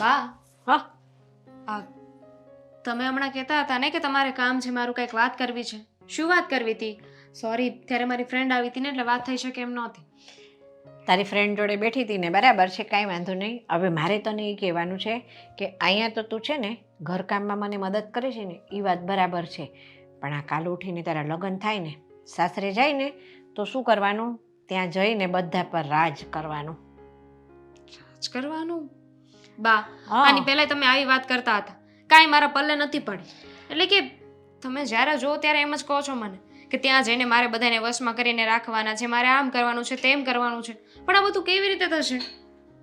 બા, હા આ તમે હમણાં કહેતા હતા ને કે તમારે કામ છે, મારું કંઈક વાત કરવી છે. શું વાત કરવી હતી? સોરી, ત્યારે મારી ફ્રેન્ડ આવી હતી ને એટલે વાત થઈ શકે એમ નહોતી. તારી ફ્રેન્ડ જોડે બેઠી હતી ને, બરાબર છે, કાંઈ વાંધો નહીં. હવે મારે તને એ કહેવાનું છે કે અહીંયા તો તું છે ને ઘરકામમાં મને મદદ કરે છે ને, એ વાત બરાબર છે, પણ આ કાલ ઉઠીને તારા લગ્ન થાય ને, સાસરે જાય ને, તો શું કરવાનું? ત્યાં જઈને બધા પર રાજ કરવાનું. રાજ કરવાનું? બા, હા આની પહેલા તમે આવી વાત કરતા હતા, કાંઈ મારા પલ્લે નથી પડી. એટલે કે તમે જ્યારે જો ત્યારે એમ જ કહો છો મને કે ત્યાં જઈને મારે બધાને વશમાં કરીને રાખવાના છે, મારે આમ કરવાનું છે, તેમ કરવાનું છે. પણ આ બધું કેવી રીતે થશે?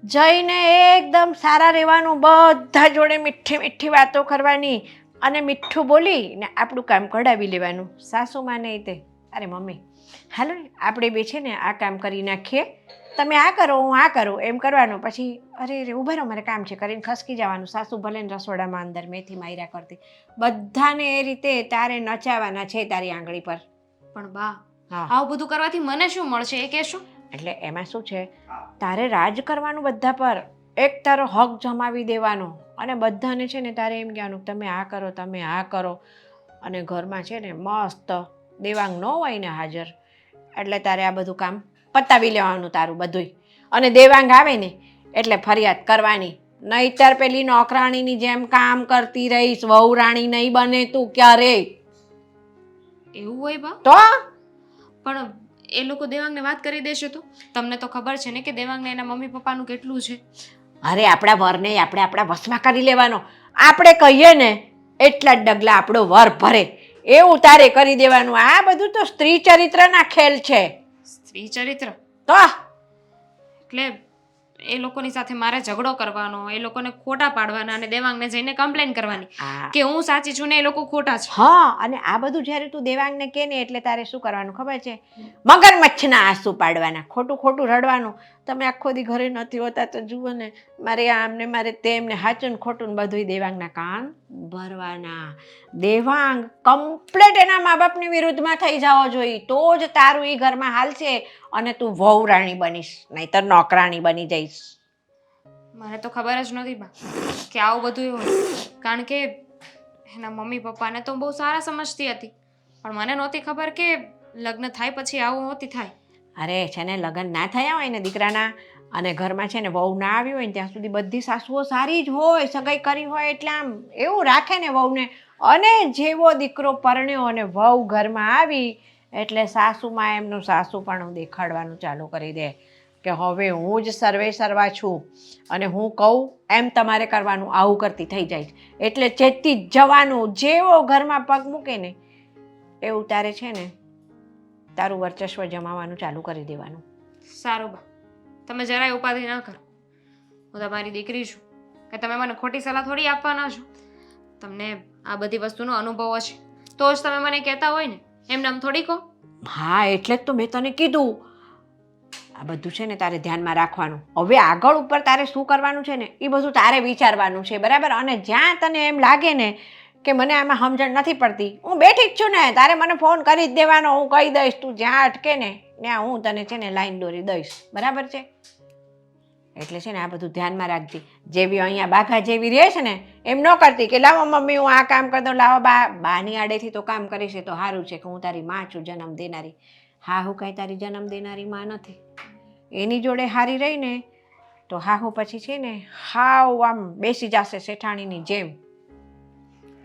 જઈને એકદમ સારા રહેવાનું, બધા જોડે મીઠી મીઠી વાતો કરવાની અને મીઠું બોલી ને આપણું કામ કઢાવી લેવાનું. સાસુમાં નહીં તે અરે મમ્મી, હાલો ને આપણે બે છે ને આ કામ કરી નાખીએ, તમે આ કરો હું આ કરું, એમ કરવાનું. પછી અરે રે ઊભા રહો મારે કામ છે કરીને ખસકી જવાનું. સાસુ ભલે ને રસોડામાં અંદર મેથી માર્યા કરતી, બધાને એ રીતે તારે નચાવવાના છે તારી આંગળી પર. પણ બા, હા, આવું બધું કરવાથી મને શું મળશે એ કહેશો? એટલે એમાં શું છે, તારે રાજ કરવાનું બધા પર, એક તારો હક જમાવી દેવાનો અને બધાને છે ને તારે એમ કહેવાનું તમે આ કરો, તમે આ કરો. અને ઘરમાં છે ને મસ્ત દેવાંગ ન હોય ને હાજર, એટલે તારે આ બધું કામ પતાવી લેવાનું તારું બધુંય. અને દેવાંગ આવે ને એટલે ફરિયાદ કરવાની, નહીંતર પેલી નોકરાણીની જેમ કામ કરતી રહીશ, વહુ રાણી નહીં બને તું ક્યારેય. એવું હોય બા? તો પણ એ લોકો દેવાંગને વાત કરી દેશે તો? તમને તો ખબર છે ને કે દેવાંગને એના મમ્મી પપ્પાનું કેટલું છે. અરે આપણા વરને આપણે આપણા વશમાં કરી લેવાનો. આપણે કહીએ ને એટલા જ ડગલા આપણો વર ભરે, એવું તારે કરી દેવાનું. આ બધું તો સ્ત્રી ચરિત્રના ખેલ છે. સ્ત્રી ચરિત્ર? તો એટલે એ લોકોની સાથે મારે ઝઘડો કરવાનો, એ લોકોને ખોટા પાડવાના અને દેવાંગને જઈને કમ્પ્લેન કરવાની કે હું સાચી છું ને એ લોકો ખોટા છે. હા, અને આ બધું જ્યારે તું દેવાંગને કહે ને એટલે તારે શું કરવાનું ખબર છે? મગરમચ્છના આંસુ પાડવાના, ખોટું ખોટું રડવાનું. તમે આખો દી ઘરે નથી હોતા તો જુઓ ને, મારે આમ ને મારે તેમ ને, હાચું ને ખોટું ને બધું દેવાંગના કાન ભરવાના. દેવાંગ કમ્પ્લેટ એના મા બાપની વિરુદ્ધમાં થઈ જવો જોઈએ, તો જ તારું એ ઘરમાં હાલશે અને તું વહુ રાણી બનીશ, નહીંતર નોકરાણી બની જઈશ. મને તો ખબર જ નથી બા કે આવું બધું હોય, કારણ કે એના મમ્મી પપ્પાને તો બહુ સારા સમજતી હતી, પણ મને નહોતી ખબર કે લગ્ન થાય પછી આવું નહોતી થાય. અરે છે ને લગ્ન ના થયા હોય ને દીકરાના અને ઘરમાં છે ને વહુ ના આવી હોય ને ત્યાં સુધી બધી સાસુઓ સારી જ હોય, સગાઈ કરી હોય એટલે આમ એવું રાખે ને વહુને. અને જેવો દીકરો પરણ્યો અને વહુ ઘરમાં આવી એટલે સાસુમાં એમનું સાસુપણું દેખાડવાનું ચાલુ કરી દે કે હવે હું જ સર્વે સર્વા છું અને હું કહું એમ તમારે કરવાનું, આવું કરતી થઈ જાય. એટલે ચેતી જ જવાનું, જેવો ઘરમાં પગ મૂકે ને એવું તારે છે ને તારું વર્ચસ્વ જમાવાનું ચાલુ કરી દેવાનું. સારું બા, તમે જરાય ઉપાધિ ના કરો, હું તમારી દીકરી છું કે તમે મને ખોટી સલાહ થોડી આપવાના છો. તમને આ બધી વસ્તુનો અનુભવ હશે તો જ તમે મને કહેતા હોય ને, એમને આમ થોડી કહો. હા, એટલે જ તો મેં તને કીધું આ બધું છે ને તારે ધ્યાનમાં રાખવાનું. હવે આગળ ઉપર તારે શું કરવાનું છે ને એ બધું તારે વિચારવાનું છે, બરાબર? અને જ્યાં તને એમ લાગે ને કે મને આમાં સમજણ નથી પડતી, હું બેઠી જ છું ને, તારે મને ફોન કરી જ દેવાનો, હું કહી દઈશ. તું જ્યાં અટકે ને ત્યાં હું તને છે ને લાઈન દોરી દઈશ, બરાબર છે? એટલે છે ને આ બધું ધ્યાનમાં રાખજે. જેવી અહીંયા બાઘા જેવી રહે છે ને એમ ન કરતી કે લાવો મમ્મી હું આ કામ કરી દઉં, લાવો બાની આડેથી તો કામ કરીશ તો સારું છે કે હું તારી માં છું જન્મ દેનારી. હા, હું કાંઈ તારી જન્મ દેનારી માં નથી. એની જોડે હારી રહીને તો હાહુ પછી છે ને હાવ આમ બેસી જશે શેઠાણીની જેમ.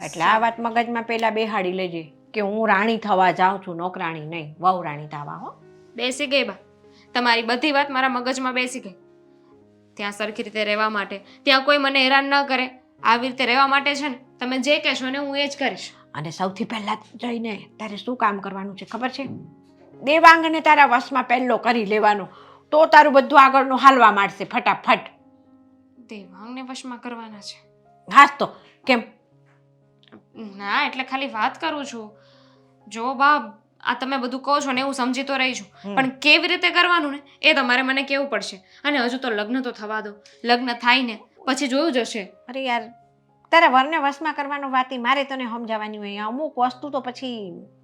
એટલે આ વાત મગજમાં પહેલાં બેહાડી લેજે કે હું રાણી થવા જાઉં છું, નોકરાણી નહીં, વહુ રાણી થવા. હો, બેસી ગઈ બા, તમારી બધી વાત મારા મગજમાં બેસી ગઈ. ત્યાં સરખી રીતે રહેવા માટે, ત્યાં કોઈ મને હેરાન ન કરે, આવી રીતે રહેવા માટે છે ને તમે જે કહેશો ને હું એ જ કરીશ. અને સૌથી પહેલાં જઈને તારે શું કામ કરવાનું છે ખબર છે? દેવાંગને તારા વશમાં પહેલો કરી લેવાનો, તો તારું બધું આગળનું હાલવા માંડશે ફટાફટ. દેવાંગને વશમાં કરવાના છે? હાસ તો કેમ? ના, એટલે ખાલી વાત કરું છું. જો બા, આ તમે બધું કહો છો ને હું સમજી તો રહી છું, પણ કેવી રીતે કરવાનું ને એ તમારે મને કહેવું પડશે. અને હજુ તો લગ્ન તો થવા દો, લગ્ન થાય ને પછી જોયું જશે. અરે યાર, તારા વરને વશમાં કરવાનો વાત મારે તને સમજાવવાની હોય. અમુક વસ્તુ તો પછી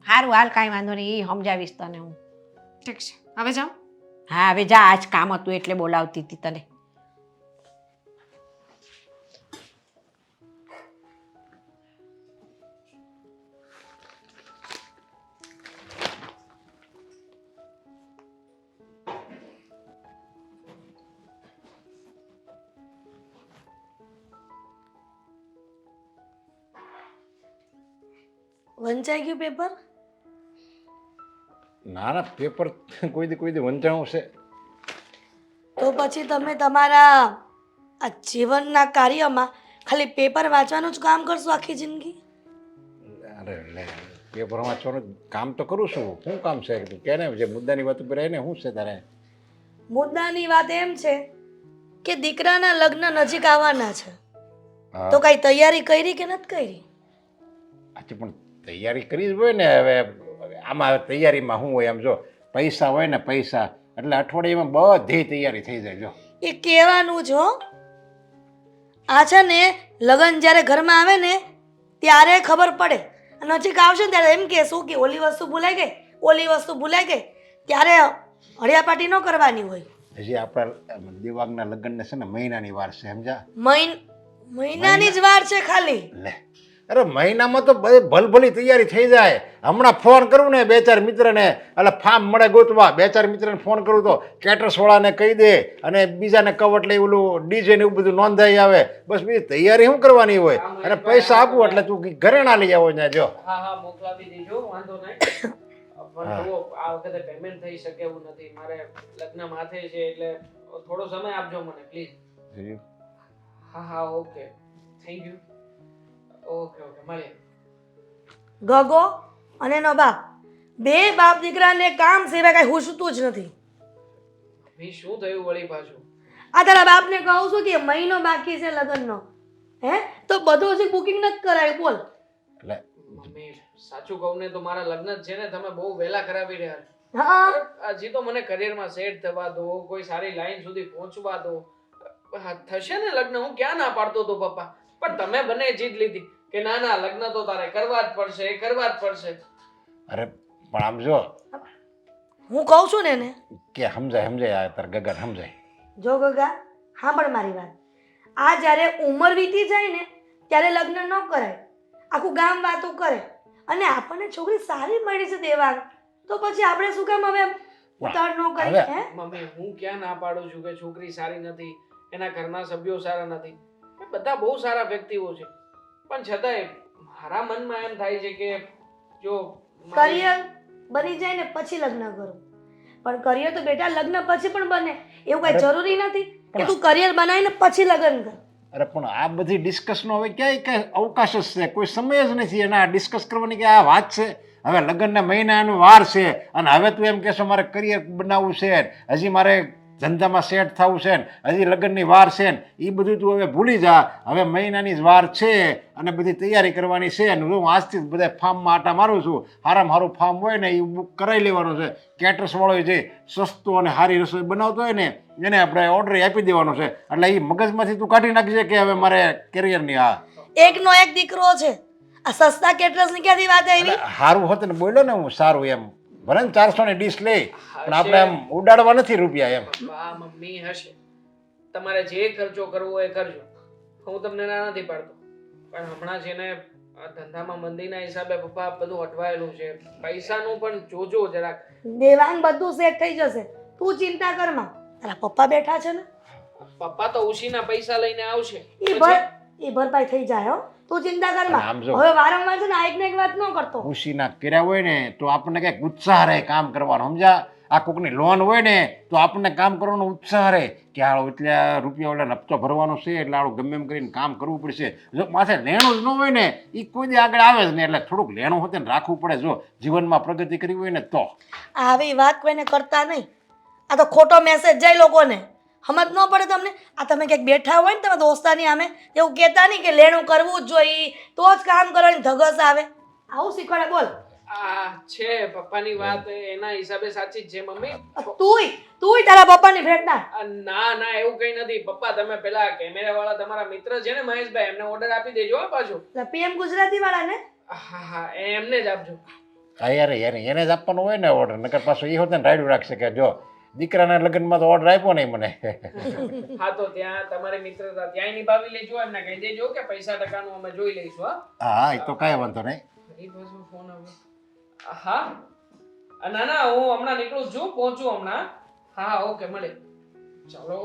સારું હાલ, કાંઈ વાંધો નહીં, એ સમજાવીશ તને હું. ઠીક છે, હવે જાઓ. હા, હવે જા, આજ કામ હતું એટલે બોલાવતી હતી તને. વંચાઈ ગયું પેપર? ના ના પેપર કોઈ દી વંચાણું છે. તો પછી તમે તમારા આ જીવનના કાર્યમાં ખાલી પેપર વાંચવાનું જ કામ કરશો આખી જિંદગી? અરે લે પેપર વાંચવાનું કામ તો કરું છું. શું કામ છે તું કે ને જે મુદ્દાની વાત ઉપર આવીને શું છે તારે? મુદ્દાની વાત એમ છે કે દીકરાના લગ્ન નજીક આવવાના છે, હા તો કઈ તૈયારી કરી કે નથી કરી? આથી પણ તૈયારી કરી જ હોય ને. હવે આમાં હવે તૈયારીમાં શું હોય? આમ જો પૈસા હોય ને પૈસા એટલે અઠવાડિયામાં બધી તૈયારી થઈ જાય. જો એ કહેવાનું જ હો. આ છે ને લગ્ન જ્યારે ઘરમાં આવે ને ત્યારે ખબર પડે, નજીક આવશે ને ત્યારે એમ કહેશું કે ઓલી વસ્તુ ભૂલાઈ ગઈ, ઓલી વસ્તુ ભૂલાઈ ગઈ, ત્યારે હળિયાપાટી ન કરવાની હોય. હજી આપણા દિવાંગના લગ્નને છે ને મહિનાની વાર છે, સમજા? મહિનાની જ વાર છે ખાલી. લે અરે મહિનામાં તો ભલભલી તૈયારી થઈ જાય. હમણાં ફોન કરું ને બે ચાર મિત્રને, એટલે ફાર્મ મળે ગોતવા, બે ચાર મિત્રને ફોન કરું તો કેટર્સવાળાને કહી દે અને બીજાને કવટ લઈ ઓલું ડીજે ને એવું બધું નોંધાઈ આવે. બસ બીજી તૈયારી શું કરવાની હોય? અને પૈસા આપું એટલે તું ઘરેણા લઈ આવો ને. જો હા મોકલાવી દેજો, વાંધો નહીં. પણ જુઓ આ વખતે પેમેન્ટ થઈ શકે એવું નથી. મારે લગ્ન માથે છે એટલે થોડો સમય આપજો મને પ્લીઝ. હા ઓકે, થેન્ક યુ. ઓકે મળીએ. ગગો અને એનો બાપ બે બાપ દીકરાને કામ સિવાય કઈ હુસતું જ નથી. મમ્મી શું થયું વળી પાછું? આ તારા બાપને કહું છું કે મહિનો બાકી છે લગ્નનો, હે તો બધું હજી બુકિંગ નથી કરાયું. બોલ. એટલે મમ્મી સાચું કહું ને તો મારા લગ્ન જ છે ને તમે બહુ વહેલા કરાવી રહ્યા છો. હા હજી તો મને કરિયરમાં સેટ થવા દો, કોઈ સારી લાઈન સુધી પહોંચવા દો. થશે ને લગ્ન, હું ક્યાં ના પાડતો હતો પપ્પા, પણ તમે બંને જીત લીધી કે ના ના લગ્ન તો તારે કરવા જ પડશે, કરવા જ પડશે. અરે પણ આમ જો હું કહું છું ને એને કે સમજાય તાર ગગન સમજાય. જો ગગા સાંભળ મારી વાત. આ જ્યારે ઉંમર વીતી જાય ને ત્યારે લગ્ન ન કરાય. આખું ગામ વાતો કરે અને આપણને છોકરી સારી મળી છે દેવાંગ, તો પછી આપણે શું કામ હવે ઉતાળ ન કરી? હે મમ્મી હું ક્યાં ના પાડું છું કે છોકરી સારી નથી, એના ઘરના સભ્યો સારા નથી, એ બધા બહુ સારા વ્યક્તિઓ છે, પણ છતાંય મારા મનમાં એમ થાય છે કે જો કરિયર બની જાય ને પછી લગ્ન કરો. પણ કરિયર તો બેટા લગ્ન પછી પણ બને, એવું કઈ જરૂરી નથી કે તું કરિયર બનાવીને પછી લગ્ન કર. અરે પણ આ બધી ડિસ્કસનો હવે ક્યાંય કઈ અવકાશ જ છે? કોઈ સમય જ નથી અને આ ડિસ્કસ કરવાની કે આ વાત છે? હવે લગ્નના મહિનાની વાર છે અને હવે તું એમ કહેશો મારે કરિયર બનાવવું છે, હજી મારે ધંધામાં સેટ થવું છે ને હજી લગ્નની વાર છે ને, એ બધું તું હવે ભૂલી જા. હવે મહિનાની જ વાર છે અને બધી તૈયારી કરવાની છે ને હું આજથી જ બધા ફાર્મમાં આટા મારું છું. સારામાં સારું ફાર્મ હોય ને એ બુક કરાવી લેવાનું છે. કેટર્સવાળો જે સસ્તું અને સારી રસોઈ બનાવતો હોય ને એને આપણે ઓર્ડર આપી દેવાનો છે. એટલે એ મગજમાંથી તું કાઢી નાખજે કે હવે મારે કેરિયરની આ એકનો એક દીકરો છે. આ સસ્તા કેટરર્સની ક્યાંથી વાત આવી? સારું હોત ને બોલ્યો ને હું સારું એમ. ભલે ને 400 ની ડીશ લઈ પણ આપણે આમ ઉડાડવા નથી રૂપિયા એમ. આ મમ્મી હશે, તમારે જે ખર્ચો કરવો હોય એ કરજો, હું તમને ના નથી પાડતો, પણ હમણાં છે ને આ ધંધામાં મંદીના હિસાબે પપ્પા બધું અટવાયેલું છે. પૈસાનું પણ જોજો જરાક. દેવાંગ બધું સેટ થઈ જશે, તું ચિંતા કર માં. તારા પપ્પા બેઠા છે ને, પપ્પા તો ઉશીના પૈસા લઈને આવશે. એ ભરપાઈ થઈ જાય હો, તું ચિંતા કર માં. આમ જો હવે વારંવાર છે ને આ એક ને એક વાત ન કરતો. ખુશીના કર્યા હોય ને તો આપણને કંઈક ઉત્સાહ રહે કામ કરવાનો, સમજા? આ કોકની લોન હોય ને તો આપણને કામ કરવાનો ઉત્સાહ રહે કે આ એટલે રૂપિયા વાળા હપ્તો ભરવાનો છે એટલે આવું ગમે એમ કરીને કામ કરવું પડશે. જો માથે લેણું જ ન હોય ને એ કોઈ દી આગળ આવે જ નહીં. એટલે થોડુંક લેણું હોતે ને રાખવું પડે જો જીવનમાં પ્રગતિ કરવી હોય ને તો. આવી વાત કોઈને કરતા નહીં. આ તો ખોટો મેસેજ જાય લોકોને, સમજ ન પડે તમને? આ તમે ક્યાંક બેઠા હોય ને તમે દોસ્તાની સામે એવું કહેતા નહીં કે લેણું કરવું જ જોઈએ તો જ કામ કરવાની ધગસ આવે. આવું શીખવાડે. બોલ. આ છે પપ્પાની વાત એના હિસાબે સાચી જ છે મમ્મી. તુંય તારા પપ્પાની ભેટના. ના ના એવું કઈ નથી પપ્પા. તમે પેલા કેમેરા વાળા તમારા મિત્ર છે ને મહેશભાઈ, એમને ઓર્ડર આપી દેજો હો પાછું. પીએમ ગુજરાતી વાળા ને? હા એમને જ આપજો. હા યાર એને જ આપવાનો હોય ને ઓર્ડર, નકર પાછો એ હોત ને રાયડું રાખશે કે જો દીકરાના લગ્નમાં તો ઓર્ડર આપ્યો નહીં મને. હા તો ત્યાં તમારે મિત્રતા ત્યાંય નિભાવી લેજો, એમને કહી દેજો કે પૈસા ટકાનું અમે જોઈ લઈશું. હા એ તો કાંઈ વાંધો નહીં. ફોન આવ્યો. હા ના ના હું હમણાં નીકળું છું, પહોંચું હમણાં. હા ઓકે મળે. ચાલો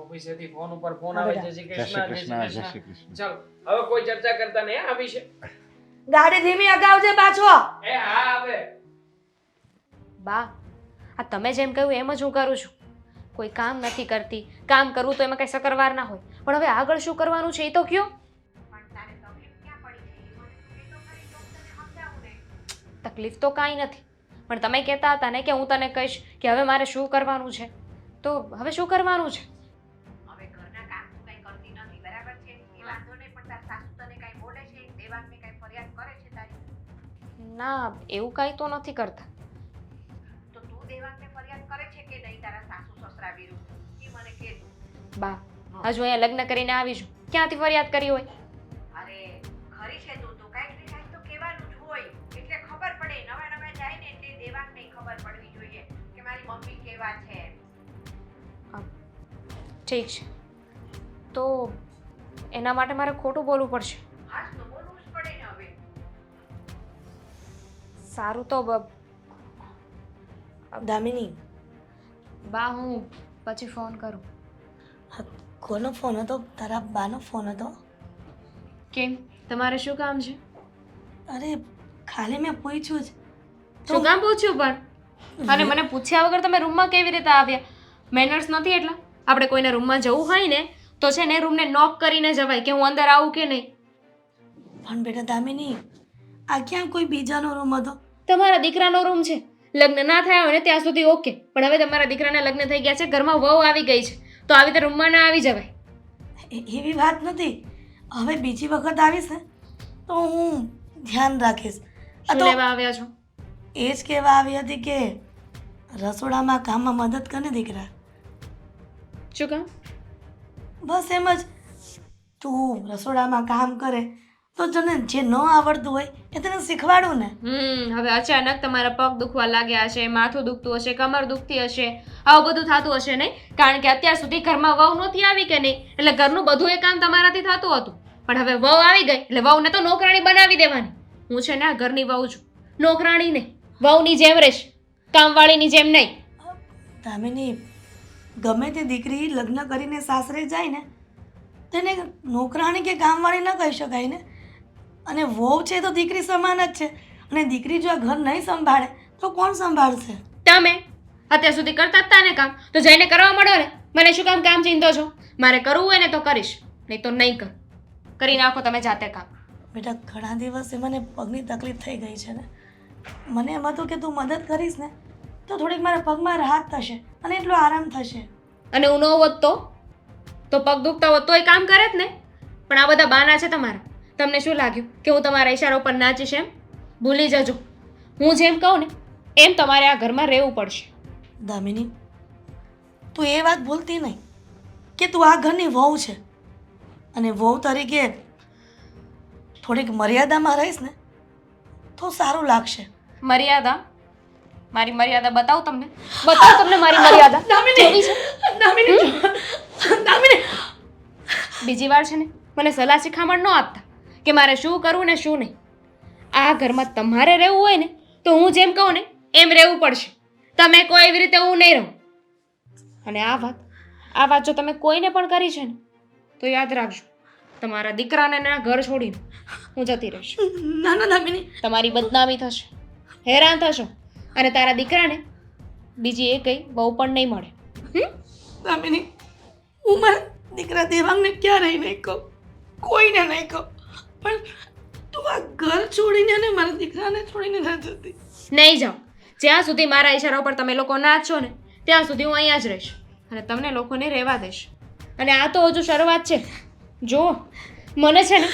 ઓફિસેથી ફોન ઉપર ફોન આવે. જય શ્રી કૃષ્ણ, જય શ્રી કૃષ્ણ. ચાલો હવે કોઈ ચર્ચા કરતા નહીં આ વિશે. ગાડી ધીમી અગાવજે પાછો. એ હા હવે બા આ તમે જેમ કહ્યું એમ જ હું કરું છું. કોઈ કામ નથી કરતી, કામ કરવું તો એમાં કઈ શકરવાર ના હોય, પણ હવે આગળ શું કરવાનું છે એ તો કયો. તકલીફ તો કાંઈ નથી, પણ તમે કહેતા હતા ને કે હું તને કહીશ કે હવે મારે શું કરવાનું છે, તો હવે શું કરવાનું છે? હવે ઘરના કામ તું કઈ કરતી નથી, બરાબર છે? એ વાંધો નહીં, પણ તાર સાસુ તને કઈ બોલે છે, દેવાંગને કઈ ફરિયાદ કરે છે તારી? ના, એવું કાંઈ તો નથી કરતા. તો તું દેવાંગને ફરિયાદ કરે છે કે નહીં તારા સાસુ સસરા વિરુદ્ધ? એ મને કહે તું. બા હજુ અહીંયા લગ્ન કરીને આવી છું, ક્યાંથી ફરિયાદ કરી હોય? અરે ખરી છે તું તો કાંઈક ને કાંઈક તો કહેવાનું જ હોય, એટલે ખબર પડે. નવા નવા જાય ને એટલે દેવાંગને ખબર પડવી જોઈએ કે મારી મમ્મી કેવા છે. ઠીક છે, તો એના માટે મારે ખોટું બોલવું પડશે. હાજ તો બોલવું જ પડે ને હવે. સારું તો દામિની, બા હું પછી ફોન કરું. કોનો ફોન હતો? તારા બાનો ફોન હતો? કેમ, તમારે શું કામ છે? અરે ખાલી મેં પૂછ્યું જ. શું કામ પૂછ્યું પણ? અને મને પૂછ્યા વગર તમે રૂમમાં કેવી રીતે આવ્યા? મેનર્સ નથી એટલા? આપણે કોઈને રૂમમાં જવું હોય ને તો છે ને રૂમને નોક કરીને જવાય કે હું અંદર આવું કે નહીં. પણ બેટા દામિની, આ ક્યાં કોઈ બીજાનો રૂમ હતો? તમારા દીકરાનો રૂમ છે. લગ્ન ના થયા હોય ને ત્યાં સુધી ઓકે, પણ હવે તમારા દીકરાના લગ્ન થઈ ગયા છે, ઘરમાં વહુ આવી ગઈ છે, તો આવી રીતે રૂમમાં ના આવી જવાય. એવી વાત નથી. હવે બીજી વખત આવીશ ને તો હું ધ્યાન રાખીશ. આ શું તો લેવા આવ્યા છો? એ જ કહેવા આવી હતી કે રસોડામાં કામમાં મદદ કરે દીકરા. શું કામ? બસ એમ જ. તું રસોડામાં કામ કરે તો તને જે ન આવડતું હોય એ તને શીખવાડું ને. હવે અચાનક તમારા પગ દુખવા લાગ્યા હશે, માથું દુખતું હશે, કમર દુખતી હશે, આવું બધું થતું હશે નહીં? કારણ કે અત્યાર સુધી ઘરમાં વહુ નહોતી આવી કે નહીં, એટલે ઘરનું બધું એ કામ તમારાથી થતું હતું. પણ હવે વહુ આવી ગઈ એટલે વહુને તો નોકરાણી બનાવી દેવાની. હું છે ને આ ઘરની વહુ છું, નોકરાણી નહીં. વહુની જેમ રહીશ, કામવાળીની જેમ નહીં. દામિની, ગમે તે દીકરી લગ્ન કરીને સાસરે જાય ને તેને નોકરાણી કે કામવાળી ન કહી શકાય ને. અને વહુ છે તો દીકરી સમાન જ છે, અને દીકરી જો આ ઘર નહીં સંભાળે તો કોણ સંભાળશે? તમે અત્યાર સુધી કરતા જ તા ને કામ, તો જઈને કરવા મળો ને. મને શું કામ કામ ચીંધો છો? મારે કરવું હોય ને તો કરીશ, નહીં તો નહીં કર. કરી નાખો તમે જાતે કામ. બેટા, ઘણા દિવસે મને પગની તકલીફ થઈ ગઈ છે ને. મને એમ હતું કે તું મદદ કરીશ ને તો થોડીક મારા પગમાં રાહત થશે અને એટલો આરામ થશે. અને હું ન હોત તો પગ દુખતા હોત તોય કામ કરે જ ને. પણ આ બધા બાના છે તમારા. તમને શું લાગ્યું કે હું તમારા ઈશારા ઉપર નાચીશ એમ? ભૂલી જજો, હું જેમ કહું ને એમ તમારે આ ઘરમાં રહેવું પડશે. દામિની, તું એ વાત ભૂલતી નહીં કે તું આ ઘરની વહુ છે, અને વહુ તરીકે થોડીક મર્યાદામાં રહીશ ને તો સારું લાગશે. મર્યાદા? મારી મર્યાદા બતાવું તમને? બતાવું તમને મારી મર્યાદા? કેવી છે? બીજી વાર છે ને મને સલાહ શિખામણ ન આપતા કે મારે શું કરવું ને શું નહીં. આ ઘરમાં તમારે રહેવું હોય ને તો હું જેમ કહું ને એમ રહેવું પડશે. તમે કોઈ એવી રીતે હું નહીં રહું. અને આ વાત જો તમે કોઈને પણ કરી છે ને તો યાદ રાખજો, તમારા દીકરાને એના ઘર છોડીને હું જતી રહીશ. ના ના દામિની, તમારી બદનામી થશે, હેરાન થશો, અને તારા દીકરાને બીજી એ કઈ બહુ પણ નહીં મળે. દામિની, હું મારા દીકરા દેવાંગને ક્યારેય નહીં કહું, કોઈને નહીં કહું, પણ તું આ ઘર છોડીને અને મારા દીકરાને છોડીને ના જતી. નહીં જાઓ. જ્યાં સુધી મારા ઈશારા ઉપર તમે લોકો નાચશો ને ત્યાં સુધી હું અહીંયા જ રહીશ, અને તમને લોકોને રહેવા દઈશ. અને આ તો હજુ શરૂઆત છે. જો મને છે ને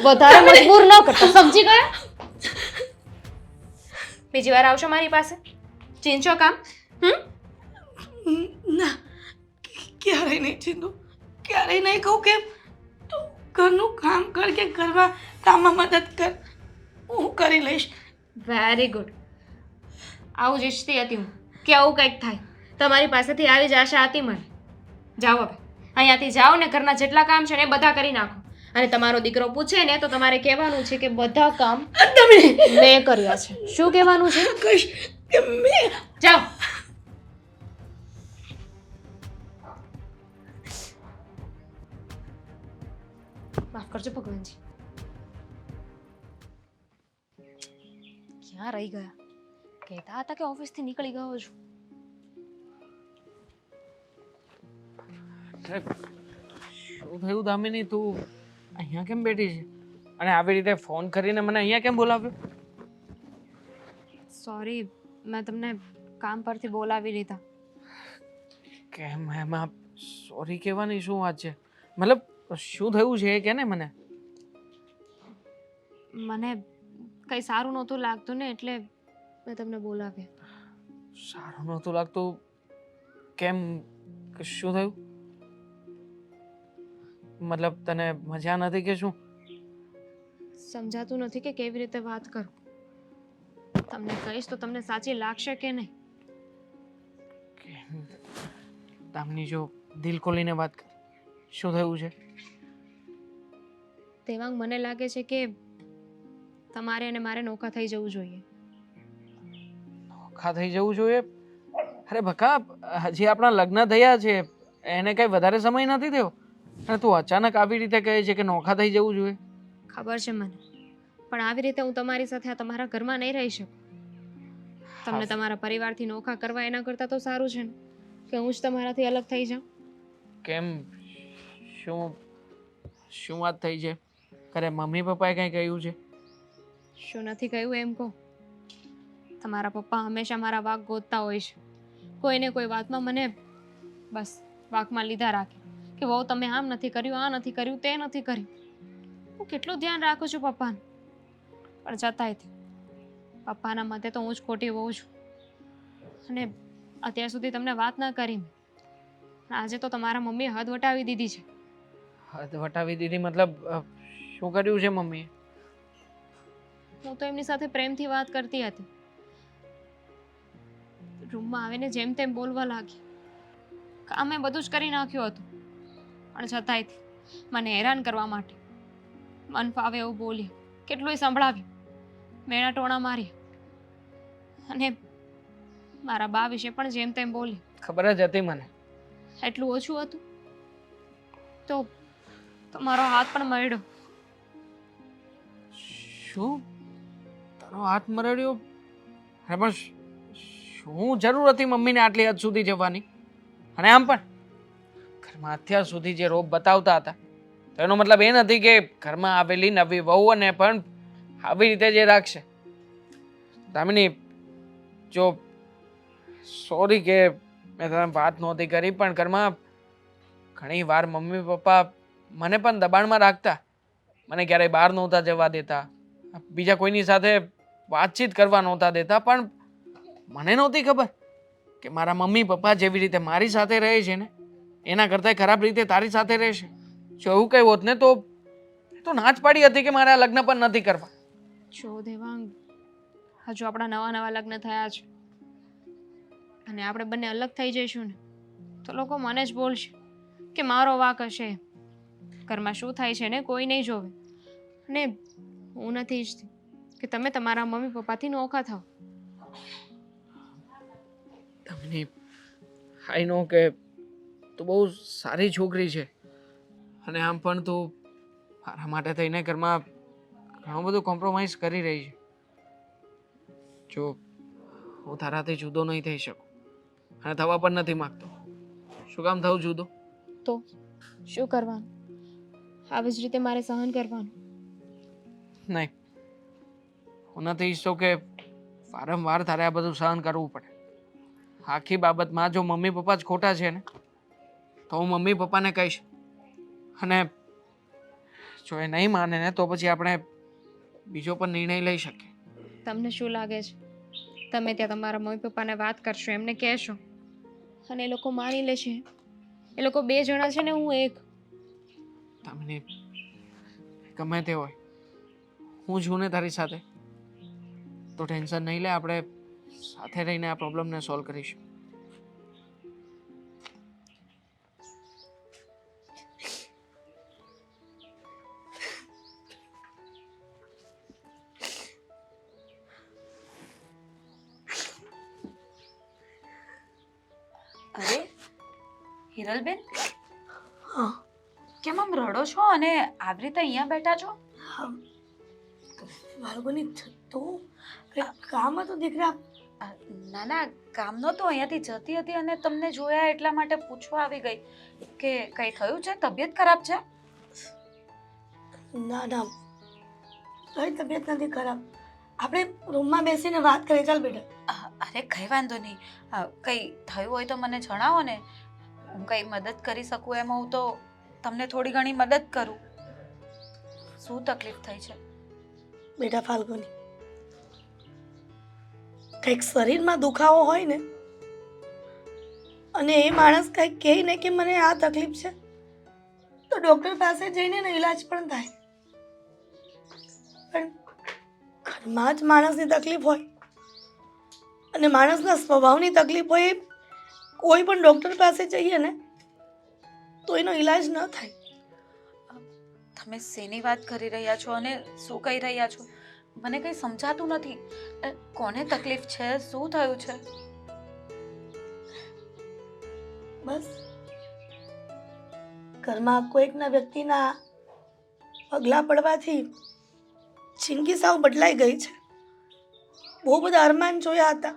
વધારે મજબૂર ન કરતા, સમજી ગયા? બીજી વાર આવશો મારી પાસે ચીંચો કામ? ના, ક્યારેય નહીં ચીંધું, ક્યારેય નહીં કહું કે તું ઘરનું કામ કર કે ઘરમાં કામમાં મદદ કર. હું કરી લઈશ. Very good. આવું જ ઈચ્છતી હતી હું કે આવું કંઈક થાય. તમારી પાસેથી આવી જ આશા હતી મને. જાઓ હવે અહીંયાથી જાઓ ને ઘરના જેટલા કામ છે ને એ બધા કરી નાખો. અને તમારો દીકરો પૂછે ને તો તમારે કહેવાનું છે કે બધા કામ મેં કર્યા છે. શું કહેવાનું છે? કહીશ કે મેં. જાઓ. માફ કરજો ભગવાનજી. આવી ગયા. કહેતા હતા કે ઓફિસથી નીકળી ગયો છું. શું થયું દામિની, તું અહીંયા કેમ બેઠી છે અને આવી રીતે ફોન કરીને મને અહીંયા કેમ બોલાવ્યો? સોરી, મેં તમને કામ પરથી બોલાવી લીધા. કેમ એમાં સોરી કહેવાની શું વાત છે? મતલબ શું થયું છે એ કે ને મને. મને કંઈ સારું નહોતું લાગતું ને એટલે મેં તમને બોલાવ્યા. સારું નહોતું લાગતું? કેમ, શું થયું? મતલબ તને મજા નથી કે શું? સમજાતું નથી કે કેવી રીતે વાત કરું. તમને કહીશ તો તમને સાચી લાગશે કે નહીં. કેમ દામિની, જો દિલ ખોલીને વાત કર, શું થયું છે? તેવાંગ મને લાગે છે કે તમારે અને મારે નોખા થઈ જવું જોઈએ. નોખા થઈ જવું જોઈએ? અરે બકા, હજી આપણા લગ્ન થયા છે, એને કઈ વધારે સમય નથી થયો અને તું અચાનક આવી રીતે કહે છે કે નોખા થઈ જવું જોઈએ. ખબર છે મને, પણ આવી રીતે હું તમારી સાથે આ તમારા ઘરમાં નહીં રહી શકું. તમને તમારા પરિવારથી નોખા કરવા એના કરતાં તો સારું છે ને કે હું જ તમારાથી અલગ થઈ જાઉં. કેમ, શું શું વાત થઈ છે? કરે મમ્મી પપ્પાએ કંઈ કહ્યું છે? શું નથી કહ્યું એમ કહો. તમારા પપ્પા હંમેશા મારા વાંક ગોતતા હોય છે. કોઈને કોઈ વાતમાં મને બસ વાંકમાં લીધા રાખે કે વહુ તમે આમ નથી કર્યું, આ નથી કર્યું, તે નથી કર્યું. હું કેટલું ધ્યાન રાખું છું પપ્પાનું, પણ છતાંય તે પપ્પાના મતે તો હું જ ખોટી વહુ છું. અને અત્યાર સુધી તમને વાત ના કરી મેં. આજે તો તમારા મમ્મીએ હદ વટાવી દીધી છે. હદ વટાવી દીધી મતલબ શું કર્યું છે મમ્મીએ? હું તો એમની સાથે પ્રેમથી વાત કરતી હતી. રૂમમાં આવીને જેમ તેમ બોલવા લાગી. કામે બધું જ કરી નાખ્યું હતું, પણ છતાંય મને હેરાન કરવા માટે મન ફાવે એવું બોલ્યા, કેટલુંય સંભળાવ્યું, મેણા ટોણા માર્યા અને મારા બા વિશે પણ જેમ તેમ બોલ્યા. ખબર જ હતી મને. એટલું ઓછું હતું તો તમારો હાથ પણ મળ્યો. શું? તારો હાથ મરડ્યો? અરે પણ શું જરૂર હતી મમ્મીને આટલી હદ સુધી જવાની? અને આમ પણ ઘરમાં અત્યાર સુધી જે રોપ બતાવતા હતા તો એનો મતલબ એ નથી કે ઘરમાં આવેલી નવી વહુઓને પણ આવી રીતે જે રાખશે. દામિની, જો સોરી કે મેં તને વાત નહોતી કરી, પણ ઘરમાં ઘણી વાર મમ્મી પપ્પા મને પણ દબાણમાં રાખતા. મને ક્યારેય બહાર નહોતા જવા દેતા, બીજા કોઈની સાથે વાતચીત કરવા નહોતા દેતા, પણ મને નહોતી ખબર કે મારા મમ્મી પપ્પા જેવી રીતે મારી સાથે રહે છે ને એના કરતાં ખરાબ રીતે તારી સાથે રહેશે. જો એવું કંઈ હોત ને તો ના જ પાડી હતી કે મારે આ લગ્ન પણ નથી કરવા. જો દેવાંગ, હજુ આપણા નવા નવા લગ્ન થયા છે અને આપણે બંને અલગ થઈ જઈશું ને તો લોકો મને જ બોલશે કે મારો વાંક હશે. ઘરમાં શું થાય છે ને કોઈ નહીં જોવે. અને હું નથી ઈચ્છતી કે તમે તમારા મમ્મી પપ્પાથી નોખા થાઓ. તમને આઈ નો કે તું બહુ સારી છોકરી છે અને આમ પણ તું મારા માટે થઈને ઘરમાં ઘણું બધું કોમ્પ્રોમાઇઝ કરી રહી છે. જો હું તારાથી જુદો નહીં થઈ શકું અને થવા પણ નથી માંગતો. શું કામ થવું જુદો? તો શું કરવાનું? આવી જ રીતે મારે સહન કરવાનું? નહીં, હું નથી ઈચ્છતો કે વારંવાર તારે આ બધું સહન કરવું પડે. આખી બાબતમાં જો મમ્મી પપ્પા જ ખોટા છે ને તો હું મમ્મી પપ્પાને કહીશ, અને જો એ નહીં માને ને તો પછી આપણે બીજો પણ નિર્ણય લઈ શકીએ. તમને શું લાગે છે તમે ત્યાં તમારા મમ્મી પપ્પાને વાત કરશો, એમને કહેશો અને એ લોકો માની લેશે? એ લોકો 2 જણા છે ને હું એક. તમને ગમે તે હોય, હું છું ને તારી સાથે, તો ટેન્શન નહીં લે. આપણે સાથે રહીને આ પ્રોબ્લેમને સોલ્વ કરીશું. અરે હિરલબેન, હા કેમ આમ રડો છો અને આવી રીતે અહીંયા બેઠા છો? વાલગુની તું કંઈક કામ હતું દીકરા? ના ના કામનો તો અહીંયાથી જતી હતી અને તમને જોયા એટલા માટે પૂછવા આવી ગઈ કે કંઈ થયું છે, તબિયત ખરાબ છે? ના ના, કઈ તબિયત નથી ખરાબ. આપણે રૂમમાં બેસીને વાત કરીએ. ચાલ બેટા. અરે કંઈ વાંધો નહીં. કંઈ થયું હોય તો મને જણાવો ને. હું કંઈ મદદ કરી શકું એમ હું તો તમને થોડી ઘણી મદદ કરું. શું તકલીફ થઈ છે? બેટા ફાલ્ગુની, કંઈક શરીરમાં દુખાવો હોય ને અને એ માણસ કંઈક કહે ને કે મને આ તકલીફ છે, તો ડૉક્ટર પાસે જઈને એનો ઈલાજ પણ થાય. પણ ઘરમાં જ માણસની તકલીફ હોય અને માણસના સ્વભાવની તકલીફ હોય, એ કોઈ પણ ડૉક્ટર પાસે જઈએ ને તો એનો ઈલાજ ન થાય. તમે શેની વાત કરી રહ્યા છો અને શું કહી રહ્યા છો? મને કંઈ સમજાતું નથી. કોને તકલીફ છે? શું થયું છે? બસ ઘરમાં કોઈકના વ્યક્તિના પગલાં પડવાથી જિંદગી સાવ બદલાઈ ગઈ છે. બહુ બધા અરમાન જોયા હતા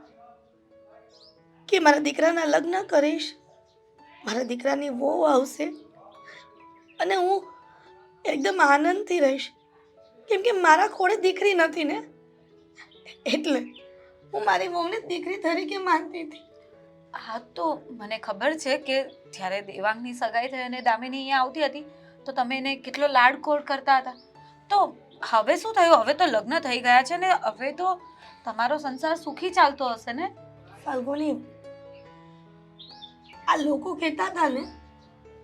કે મારા દીકરાના લગ્ન કરીશ, મારા દીકરાની વહુ આવશે અને હું એકદમ આનંદથી રહીશ. કેમ કે મારા ખોળે દીકરી નથી ને, એટલે હું મારી વહુને દીકરી તરીકે માનતી હતી. હા તો મને ખબર છે કે જ્યારે દેવાંગની સગાઈ થઈ અને દામિની અહીંયા આવતી હતી તો તમે એને કેટલો લાડકોડ કરતા હતા. તો હવે શું થયું? હવે તો લગ્ન થઈ ગયા છે ને હવે તો તમારો સંસાર સુખી ચાલતો હશે ને? ફાલ્ગુની, આ લોકો કહેતા હતા ને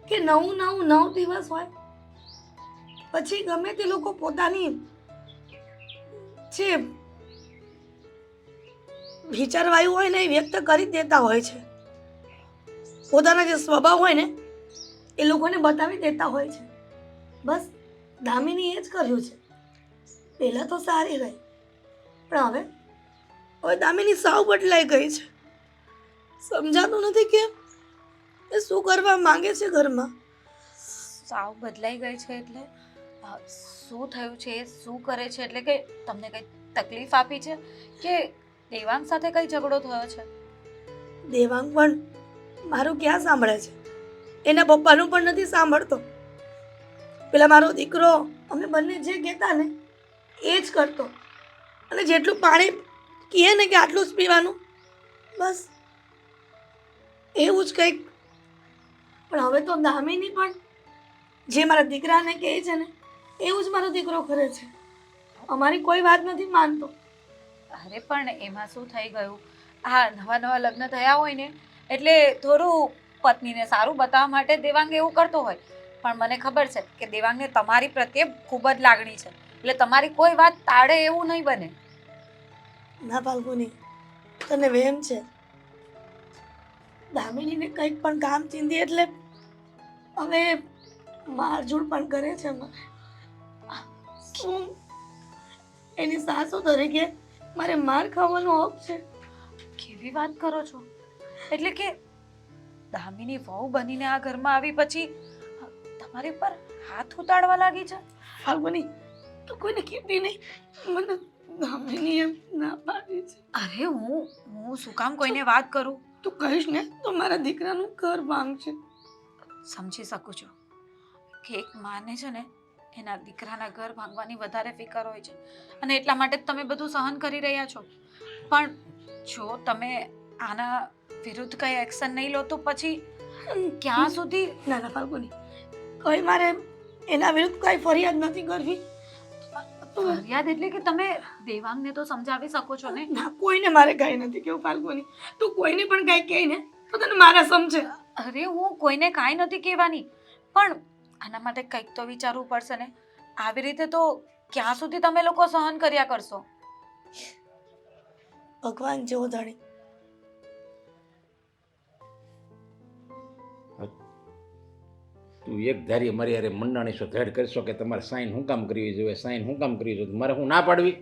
કે 9 દિવસ હોય પછી ગમે તે લોકો પોતાની જે વિચારવાયું હોય ને એ વ્યક્ત કરી જ દેતા હોય છે. પોતાના જે સ્વભાવ હોય ને એ લોકોને બતાવી દેતા હોય છે. બસ દામિની એ જ કર્યું છે. પહેલાં તો સારી રહી, પણ હવે દામિની સાવ બદલાઈ ગઈ છે. સમજાતું નથી કે એ શું કરવા માંગે છે ઘરમાં. સાવ બદલાઈ ગઈ છે એટલે શું થયું છે? શું કરે છે? એટલે કે તમને કઈ તકલીફ આપી છે કે દેવાંગ સાથે કઈ ઝઘડો થયો છે? દેવાંગ પણ મારું ક્યાં સાંભળે છે? એના પપ્પાનું પણ નથી સાંભળતો. પેલા મારો દીકરો અમે બંને જે કહેતા ને એ જ કરતો, અને જેટલું પાણી કહે ને કે આટલું જ પીવાનું, બસ એવું જ કંઈક. પણ હવે તો દામિની પણ જે મારા દીકરાને કહે છે ને એવું જ મારો દીકરો કરે છે. અમારી કોઈ વાત નથી માનતો. અરે પણ એમાં શું થઈ ગયું? હા, નવા લગ્ન થયા હોય ને એટલે થોડું પત્નીને સારું બતાવવા માટે દેવાંગ એવું કરતો હોય, પણ મને ખબર છે કે દેવાંગને તમારી પ્રત્યે ખૂબ જ લાગણી છે, એટલે તમારી કોઈ વાત તાળે એવું નહીં બને. ના ફાલ્ગુની, તને વહેમ છે. દામિનીને કંઈક પણ કામ ચીંધી એટલે હવે મારઝૂડ પણ કરે છે. શું એની સાસુ તરીકે મારે માર ખાવાનો હક છે? કેવી વાત કરો છો? એટલે કે દામિની વહુ બનીને આ ઘરમાં આવી પછી તમારી પર હાથ ઉતાડવા લાગી છે? ફાલ્ગુની, તું કોઈને કહેતી નહીં. મને દામિની એમ ના પાડી છે. અરે હું શું કામ કોઈને વાત કરું? તું કહીશ ને તો મારા દીકરાનું ઘર ભાંગશે. સમજી શકું છું કે એક માને છે ને એના દીકરાના ઘર ભાંગવાની વધારે ફિકર હોય છે અને એટલા માટે જ તમે બધું સહન કરી રહ્યા છો. પણ જો તમે આના વિરુદ્ધ કઈ એક્શન નહીં લો તો પછી ક્યાં સુધી? ના ના ફાલ્ગુની, કઈ મારે એના વિરુદ્ધ કઈ ફરિયાદ નથી કરવી. ફરિયાદ એટલે કે તમે દેવાંગને તો સમજાવી શકો છો ને? ના, કોઈને મારે કઈ નથી કેવું ફાલ્ગુની. તું કોઈને પણ કઈ કહે ને તો તને મારા સમજે. અરે હું કોઈને કાંઈ નથી કહેવાની, પણ આના માટે કંઈક તો વિચારવું પડશે ને. આવી રીતે તો ક્યાં સુધી તમે લોકો સહન કર્યા કરશો? ભગવાન જેવો ધણી. તું એક ધારી મારી યારે મંડાણી છો, ધેડ કરશો કે તમારે સાઈન શું કામ કરવી જોઈએ, સાઈન શું કામ કરવી જોઈએ? મારે હું ના પાડવી?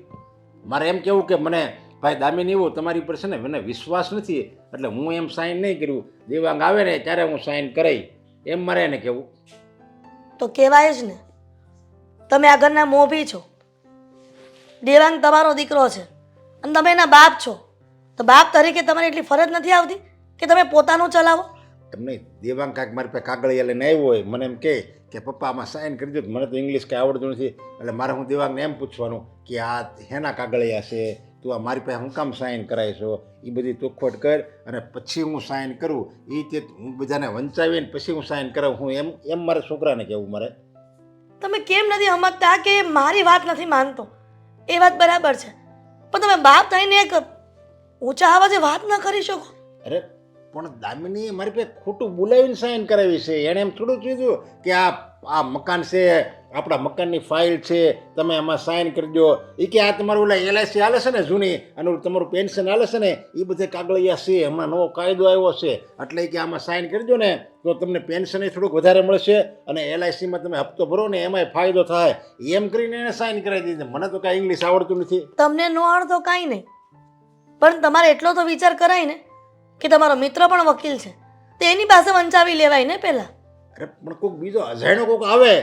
મારે એમ કેવું કે મને ભાઈ દામિની એવું તમારી પર છે ને મને વિશ્વાસ નથી, એટલે હું એમ સાઈન નહીં કર્યું. દેવાંગ આવે ને ત્યારે હું સાઈન કરાઈ, એમ મારે એને કહેવું. તો કહેવાય જ ને, તમે આ ઘરના મોભી છો. દેવાંગ તમારો દીકરો છે અને તમે એના બાપ છો, તો બાપ તરીકે તમારી એટલી ફરજ નથી આવતી કે તમે પોતાનું ચલાવો? એમ નહીં, દેવાંગ કાંઈક મારી પાસે કાગળિયા લઈને આવ્યો હોય, મને એમ કહે કે પપ્પા આમાં સાઇન કરી દો, મને તો ઇંગ્લિશ કાંઈ આવડતું નથી, એટલે મારે હું દેવાંગને એમ પૂછવાનું કે આ હેના કાગળિયા છે, તું આ મારી પાસે હું કામ સાઇન કરાય છો, એ બધી ચોખવટ કર અને પછી હું સાઇન કરું. એ તે હું બધાને વંચાવીને પછી હું સાઇન કરાવું, હું એમ મારા છોકરાને કહેવું મારે. તમે કેમ નથી સમજતા કે મારી વાત નથી માનતો? એ વાત બરાબર છે, પણ તમે બાપ થઈને એક ઊંચા અવાજે વાત ન કરી શકો? અરે પણ દામિની મારી પાસે ખોટું બોલાવીને સાઇન કરાવી છે. એણે એમ થોડું કીધું કે આ મકાન છે, આપણા મકાનની ફાઇલ છે, તમે આમાં સાઇન કરી દો. એ કે આ તમારું ઓલા LIC હાલે છે ને જૂની, અને ઓલું તમારું પેન્શન હાલે છે ને, એ બધે કાગળિયા છે, હમણાં નવો કાયદો આવ્યો છે, એટલે કે આમાં સાઇન કરી દો ને તો તમને પેન્શન થોડુંક વધારે મળશે અને LICમાં તમે હપ્તો ભરો ને એમાંય ફાયદો થાય. એમ કરીને એને સાઇન કરાવી દીધી. મને તો કાંઈ ઇંગ્લિશ આવડતું નથી. તમને નો આવડતો કાંઈ નહીં, પણ તમારે એટલો તો વિચાર કરાય ને કે તમારો મિત્ર પણ વકીલ છે, તો એની પાસે વંચાવી લેવાય ને પહેલાં. અરે પણ કોઈક બીજો અજાણ્યો કોઈક આવે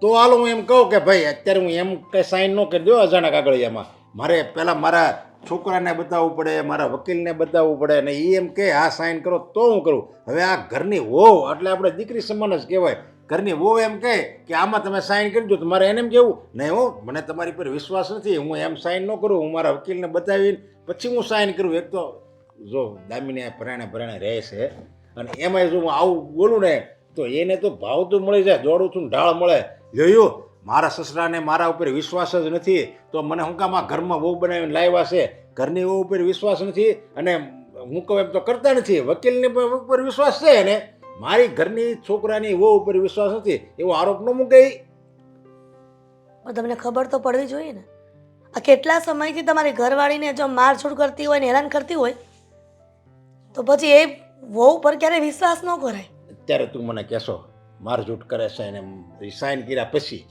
તો હાલો હું એમ કહું કે ભાઈ અત્યારે હું એમ કંઈ સાઇન ન કરી દો અજાણા કાગળિયામાં. મારે પહેલાં મારા છોકરાને બતાવવું પડે, મારા વકીલને બતાવવું પડે, અને એ એમ કે આ સાઇન કરો તો હું કરું. હવે આ ઘરની વહુ એટલે આપણે દીકરી સમાન જ કહેવાય. ઘરની વહુ એમ કહે કે આમાં તમે સાઇન કરી દો, તો મારે એને એમ કહેવું નહીં હો, મને તમારી પર વિશ્વાસ નથી, હું એમ સાઇન ન કરું, હું મારા વકીલને બતાવીને પછી હું સાઇન કરું. એક તો જો દામિની આ ભરાણે રહે છે, અને એમાંય જો હું આવું બોલું ને તો એને તો ભાવતું મળી જાય, દોડું છું ઢાળ મળે. જોયું, મારા સસરાને મારા ઉપર વિશ્વાસ જ નથી, તો મને હું કામ આ ઘરમાં વહુ બનાવીને લાવ્યા છે? ઘરની વહુ ઉપર વિશ્વાસ નથી અને હું કહું એમ તો કરતા નથી. વકીલની ઉપર વિશ્વાસ છે અને મારી ઘરની છોકરાની વહુ ઉપર વિશ્વાસ નથી, એવો આરોપ ન મૂકે. પણ તમને ખબર તો પડવી જોઈએ ને, આ કેટલા સમયથી તમારી ઘરવાળીને જો મારછોડ કરતી હોય ને હેરાન કરતી હોય, તો પછી એ વહુ પર ક્યારે વિશ્વાસ ન કરાય. અત્યારે તું મને કહેશો મારઝૂટ કરે છે અને સાઇન કર્યા પછી?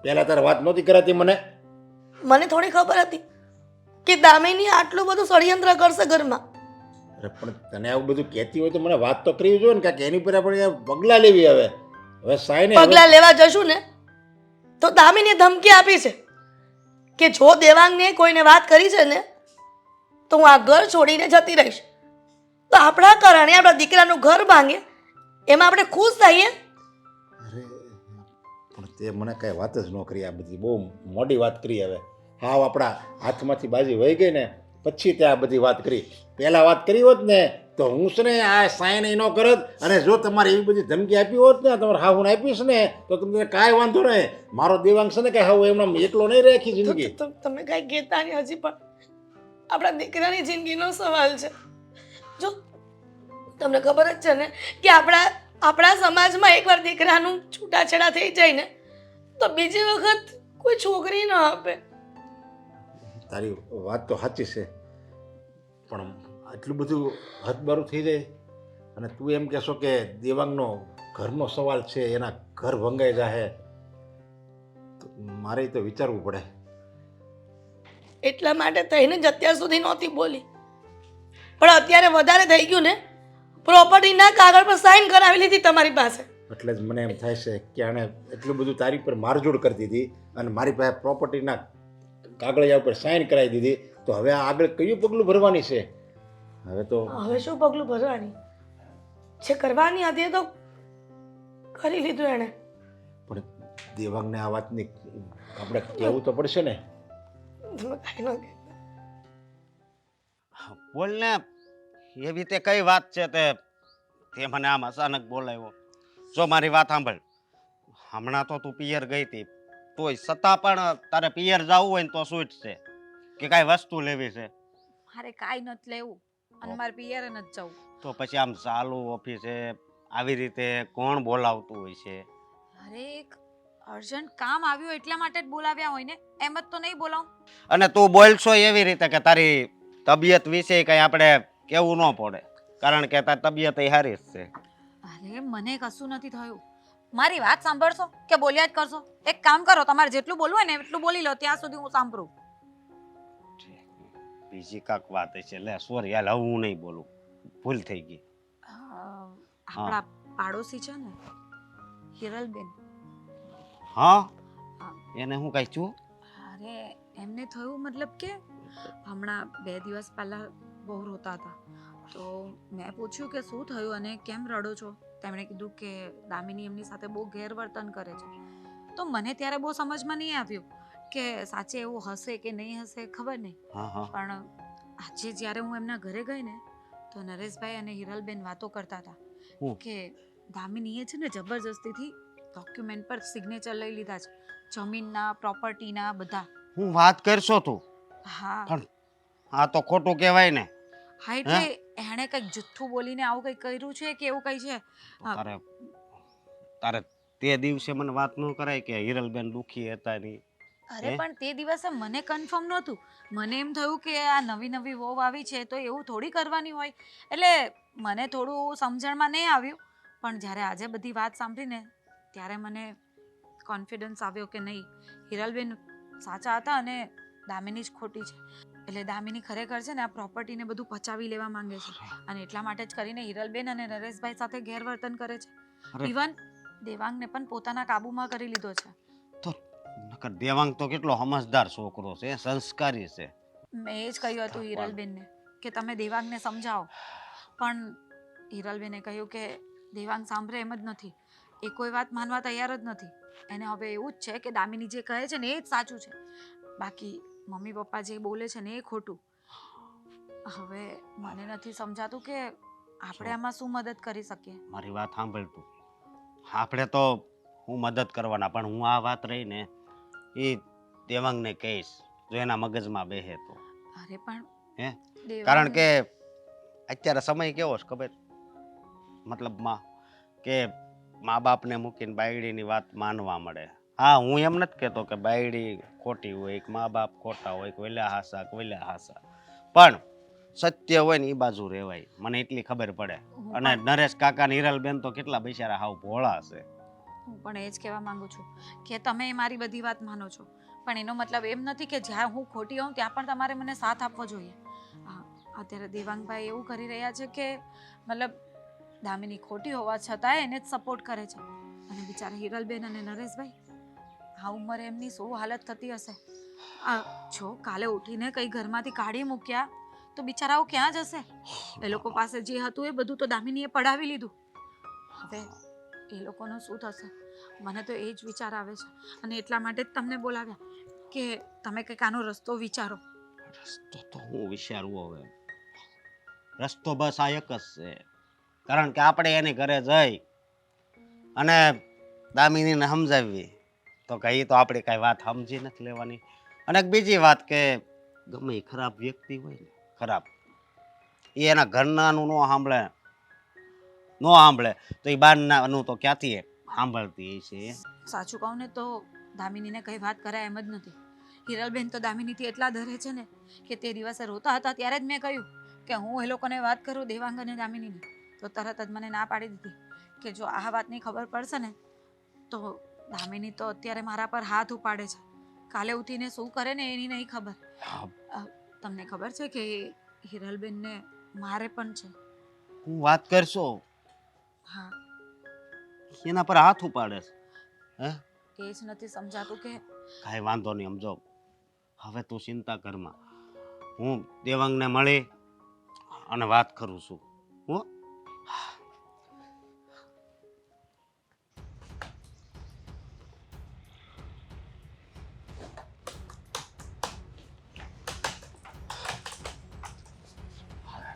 પહેલાં તારે વાત નહોતી કરાતી મને? મને થોડી ખબર હતી કે દામિની આટલું બધું ષડયંત્ર કરશે ઘરમાં. અરે પણ તને આવું બધું કહેતી હોય તો મને વાત તો કરવી જોઈએ ને, કારણ કે એની પર આપણે પગલાં લેવી. હવે સાઇન પગલાં લેવા જશું ને તો દામિનીએ ધમકી આપી છે કે જો દેવાંગને કોઈને વાત કરી છે ને તો હું આ ઘર છોડીને જતી રહીશ. તો આપણા કારણે આપણા દીકરાનું ઘર ભાંગે, એમાં આપણે ખુશ થઈએ? અરે પણ તે મને કાંઈ વાત જ ન કરી. આ બધી બહુ મોડી વાત કરી. હવે હાવ આપણા હાથમાંથી બાજી વહી ગઈ ને પછી તે આ બધી વાત કરી. પહેલાં વાત કરી હોત ને તો હું છે ને આ સાઇન ન કરત, અને જો તમારે એવી બધી ધમકી આપી હોત ને તમારે હા હું આપીશ ને તો તમને કાંઈ વાંધો નહીં. મારો દેવાંગ છે ને કે હા એમના એકલો નહીં રહે આખી જિંદગી. તમે કાંઈ કહેતા નહીં, હજી પણ આપણા દીકરાની જિંદગીનો સવાલ છે. જો તમને ખબર જ છે ને કે આપણા સમાજમાં એકવાર દીકરાનું છૂટાછેડા થઈ જાય ને તો બીજી વખત કોઈ છોકરી ન આપે. તારી વાત તો સાચી છે, પણ આટલું બધું હદબારું થઈ જાય અને તું એમ કહેશો કે દેવાંગનો ઘરનો સવાલ છે, એના ઘર ભંગાઈ જાહે, તો મારે તો વિચારવું પડે. એટલા માટે થઈને જ અત્યાર સુધી નહોતી બોલી, પણ અત્યારે વધારે થઈ ગયું ને, પ્રોપર્ટીના કાગળ પર સાઇન કરાવી લીધી તમારી પાસે. એટલે જ મને એમ થાય છે કે આણે એટલું બધું તારી પર મારઝૂડ કરી દીધી અને મારી પાસે પ્રોપર્ટીના કાગળિયા ઉપર સાઇન કરાવી દીધી, તો હવે આગળ કયું પગલું ભરવાની છે? હવે શું પગલું ભરવાની છે? કરવાની હતી તો કરી લીધું એણે. પણ દેવાંગને આ વાતની આપણે કહેવું તો પડશે ને. તમે કાંઈ ન કહેતા. બોલ ને, એવી તે કઈ વાત છે તે મને આમ અચાનક બોલાવ્યો? જો મારી વાત સાંભળ, હમણાં તો તું પિયર ગઈ હતી, તોય છતાં પણ તારે પિયર જવું હોય ને તો શું છે કે કાંઈ વસ્તુ લેવી છે? મારે કાંઈ નથી લેવું અને મારે પિયરે નથી જવું. તો પછી આમ ચાલુ ઓફિસે આવી રીતે કોણ બોલાવતું હોય છે? અરે એક અર્જન્ટ કામ આવ્યું એટલા માટે જ બોલાવ્યા હોય ને, એમ જ તો નહીં બોલાવું. અને તું બોલશો એવી રીતે કે તારી તબિયત વિશે કંઈ આપણે કેવું ન પડે, કારણ કે તારી તબિયત એ સારી જ છે. અરે મને કશું નથી થયું. મારી વાત સાંભળશો કે બોલ્યા જ કરશો? એક કામ કરો, તમારે જેટલું બોલવું હોય ને એટલું બોલી લો, ત્યાં સુધી હું સાંભળું. બીજી કાંક વાત છે. લે સોરી, હાલ હવે હું નહીં બોલું, ભૂલ થઈ ગઈ. આપણા પાડોશી છે ને હિરલબેન, હા, એને હું કઈ છું? અરે એમને થયું મતલબ કે હમણાં 2 દિવસ પહેલાં બહુ રોતા હતા. તો મેં પૂછ્યું કે શું થયું અને કેમ રડો છો? તેમણે કીધું કે દામિની એમની સાથે બહુ ગેરવર્તન કરે છે. તો મને ત્યારે બહુ સમજમાં નહીં આવ્યું કે સાચે એવું હશે કે નહીં હશે, ખબર નહીં. હા હા પણ આજે જ્યારે હું એમના ઘરે ગઈ ને તો નરેશભાઈ અને હિરલબેન વાતો કરતા હતા હું? કે દામિનીએ છે ને જબરજસ્તીથી ડોક્યુમેન્ટ પર સિગ્નેચર લઈ લીધા છે, જમીનના, પ્રોપર્ટીના, બધા. હું વાત કરશો તું? હા પણ આ તો ખોટું કહેવાય ને. હા એટલે એણે કંઈક જુઠ્ઠું બોલીને આવું કંઈક કર્યું છે કે એવું કંઈ છે? તારે તારે તે દિવસે મને વાત ન કરાય કે હિરલબેન દુખી હતા નહીં? અરે પણ તે દિવસે મને કન્ફર્મ નહોતું. મને એમ થયું કે આ નવી નવી વહુ આવી છે તો એવું થોડી કરવાની હોય. એટલે મને થોડું સમજણમાં નહીં આવ્યું. પણ જ્યારે આજે બધી વાત સાંભળીને ત્યારે મને કોન્ફિડન્સ આવ્યો કે નહીં, હિરલબેન સાચા હતા અને દામિની જ ખોટી છે. એટલે દામિની ખરેખર છે ને આ પ્રોપર્ટીને બધું પચાવી લેવા માંગે છે અને એટલા માટે જ કરીને હિરલબેન અને નરેશભાઈ સાથે ગેરવર્તન કરે છે. અરે. ઇવન દેવાંગને પણ પોતાના કાબૂમાં કરી લીધો છે. તો નકર દેવાંગ તો કેટલો સમજદાર છોકરો છે, સંસ્કારી છે. મેં એ જ કહ્યું હતું હિરલબેનને કે તમે દેવાંગને સમજાવો. પણ હિરલબેને કહ્યું કે દેવાંગ સાંભળે એમ જ નથી. એ કોઈ વાત માનવા તૈયાર જ નથી. એને હવે એવું જ છે કે દામિની જે કહે છે ને એ જ સાચું છે, બાકી મમ્મી પપ્પા જે બોલે છે ને એ ખોટું. હવે મને નથી સમજાતું કે આપણે આમાં શું મદદ કરી શકીએ. મારી વાત સાંભળ તું. આપણે તો હું મદદ કરવાના, પણ હું આ વાત રહી ને એ દેવાંગને કહીશ જો એના મગજમાં બેહે તો. અરે પણ હે? દેવાંગ- કારણ કે અત્યારે સમય કેવો છે ખબર? મતલબમાં કે મા બાપને મૂકીને બાયડીની વાત માનવા મળે. હા, હું એમ નથી કહેતો કે બાયડી ખોટી હોય, કે મા બાપ ખોટા હોય, કે વેલા હાસા કે વેલા હાસા, પણ સત્ય હોય ને એ બાજુ રહેવાય. મને એટલી ખબર પડે. હું અને પણ- નરેશ કાકા ને હિરલબેન તો કેટલા બિચારા હાવ ભોળા છે. હું પણ એ જ કહેવા માંગુ છું કે તમે મારી બધી વાત માનો છો, પણ એનો મતલબ એમ નથી કે જ્યાં હું ખોટી હોઉં ત્યાં પણ તમારે મને સાથ આપવો જોઈએ. અત્યારે દેવાંગભાઈ એવું કરી રહ્યા છે કે મતલબ દામિની ખોટી હોવા છતાં એને જ સપોર્ટ કરે છે. અને બિચારા હિરલબેન અને નરેશભાઈ, આ ઉંમરે એમની શું હાલત થતી હશે. જો કાલે ઉઠીને કંઈ ઘરમાંથી કાઢી મૂક્યા તો બિચારાઓ ક્યાં જશે? એ લોકો પાસે જે હતું એ બધું તો દામિનીએ પડાવી લીધું. હવે એ લોકોનું શું થશે? મને તો એ જ વિચાર આવે છે અને એટલા માટે જ તમને બોલાવ્યા કે તમે કંઈક આનો રસ્તો વિચારો. રસ્તો તો હું વિચારવું હવે. રસ્તો બસ આ એક જ છે. કારણ કે આપણે એની ઘરે જઈ અને દામિનીને સમજાવીએ તો કઈ તો આપણે કાંઈ વાત સમજી નથી લેવાની. અને એક બીજી વાત કે ગમે એ ખરાબ વ્યક્તિ હોય ને, ખરાબ, એ એના ઘરનાનું ન સાંભળે તો એ બહારનાનું તો ક્યાંથી સાંભળતી છે. સાચું કહું ને તો દામિનીને કઈ વાત કરાય એમ જ નથી. હિરલબેન તો દામિનીથી એટલા ધરે છે ને કે તે દિવસે રોતા હતા ત્યારે જ મેં કહ્યું કે હું એ લોકોને વાત કરું દેવાંગ અને દામિનીની, તો તરત જ મને ના પાડી દીધી કે જો આ વાતની ખબર પડશે ને તો દામિની તો અત્યારે મારા પર હાથ ઉપાડે છે. કાલે ઉઠીને શું કરે ને એની નહીં ખબર. તમને ખબર છે કે હિરલબેનને મારે પણ છે. હું વાત કરશો હા, એના પર હાથ ઉપાડે છે. હે? એ જ નથી સમજાતું કે કાંઈ વાંધો નહીં, સમજો. હવે તું ચિંતા કરમાં. હું દેવાંગને મળી અને વાત કરું છું. હું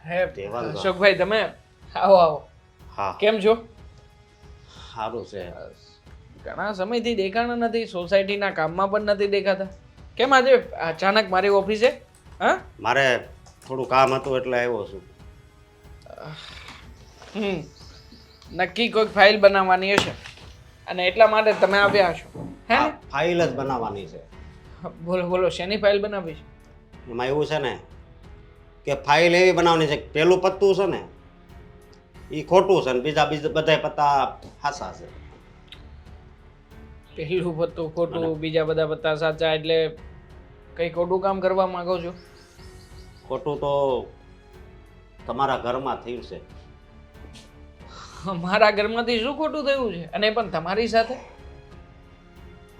હે દેવાંગ. અશોકભાઈ, તમે આવો આવો. હા, કેમ છો? સારું છે. ઘણા સમયથી દેખાણા નથી, સોસાયટીના કામમાં પણ નથી દેખાતા. કેમ આજે અચાનક મારી ઓફિસે? હા, મારે થોડું કામ હતું એટલે આવ્યો છું. નક્કી કોઈક ફાઇલ બનાવવાની હશે અને એટલા માટે તમે આવ્યા છો, હે આ ને? ફાઇલ જ બનાવવાની છે. બોલો બોલો, શેની ફાઇલ બનાવી છે? એમાં એવું છે ને કે ફાઇલ એવી બનાવવાની છે કે પેલું પત્તું છે ને એ ખોટું છે ને બીજા બધા પત્તા હાસા છે. પહેલું પત્તું ખોટું, બીજા બધા પત્તા સાચા, એટલે કઈ ખોટું કામ કરવા માંગો છો? ખોટું તો તમારા ઘરમાં થયું છે. મારા ઘરમાંથી શું ખોટું થયું છે? અને પણ તમારી સાથે?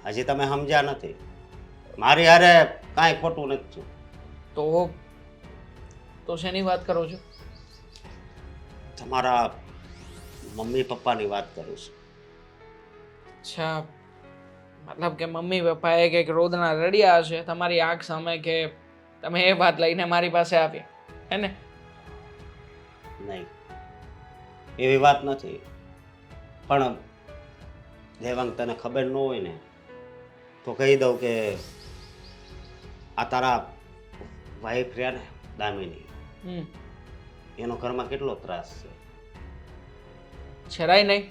હજી તમે સમજ્યા નથી. મારી હારે કાંઈ ખોટું નથી થયું. તો શેની વાત કરો છો? તમારા મમ્મી પપ્પાની વાત કરું છું. અચ્છા, મતલબ કે મમ્મી પપ્પાએ કંઈક રોદના રડ્યા હશે તમારી આંખ સામે કે તમે એ વાત લઈને મારી પાસે આવ્યા હે ને? નહીં, એવી વાત નથી. પણ દેવાંગ, તને ખબર ન હોય ને તો કહી દઉં કે આ તારા વાઈફ રહ્યા ને દામિની, હમ એનો ઘરમાં કેટલો ત્રાસ છે. છેરાય નહીં.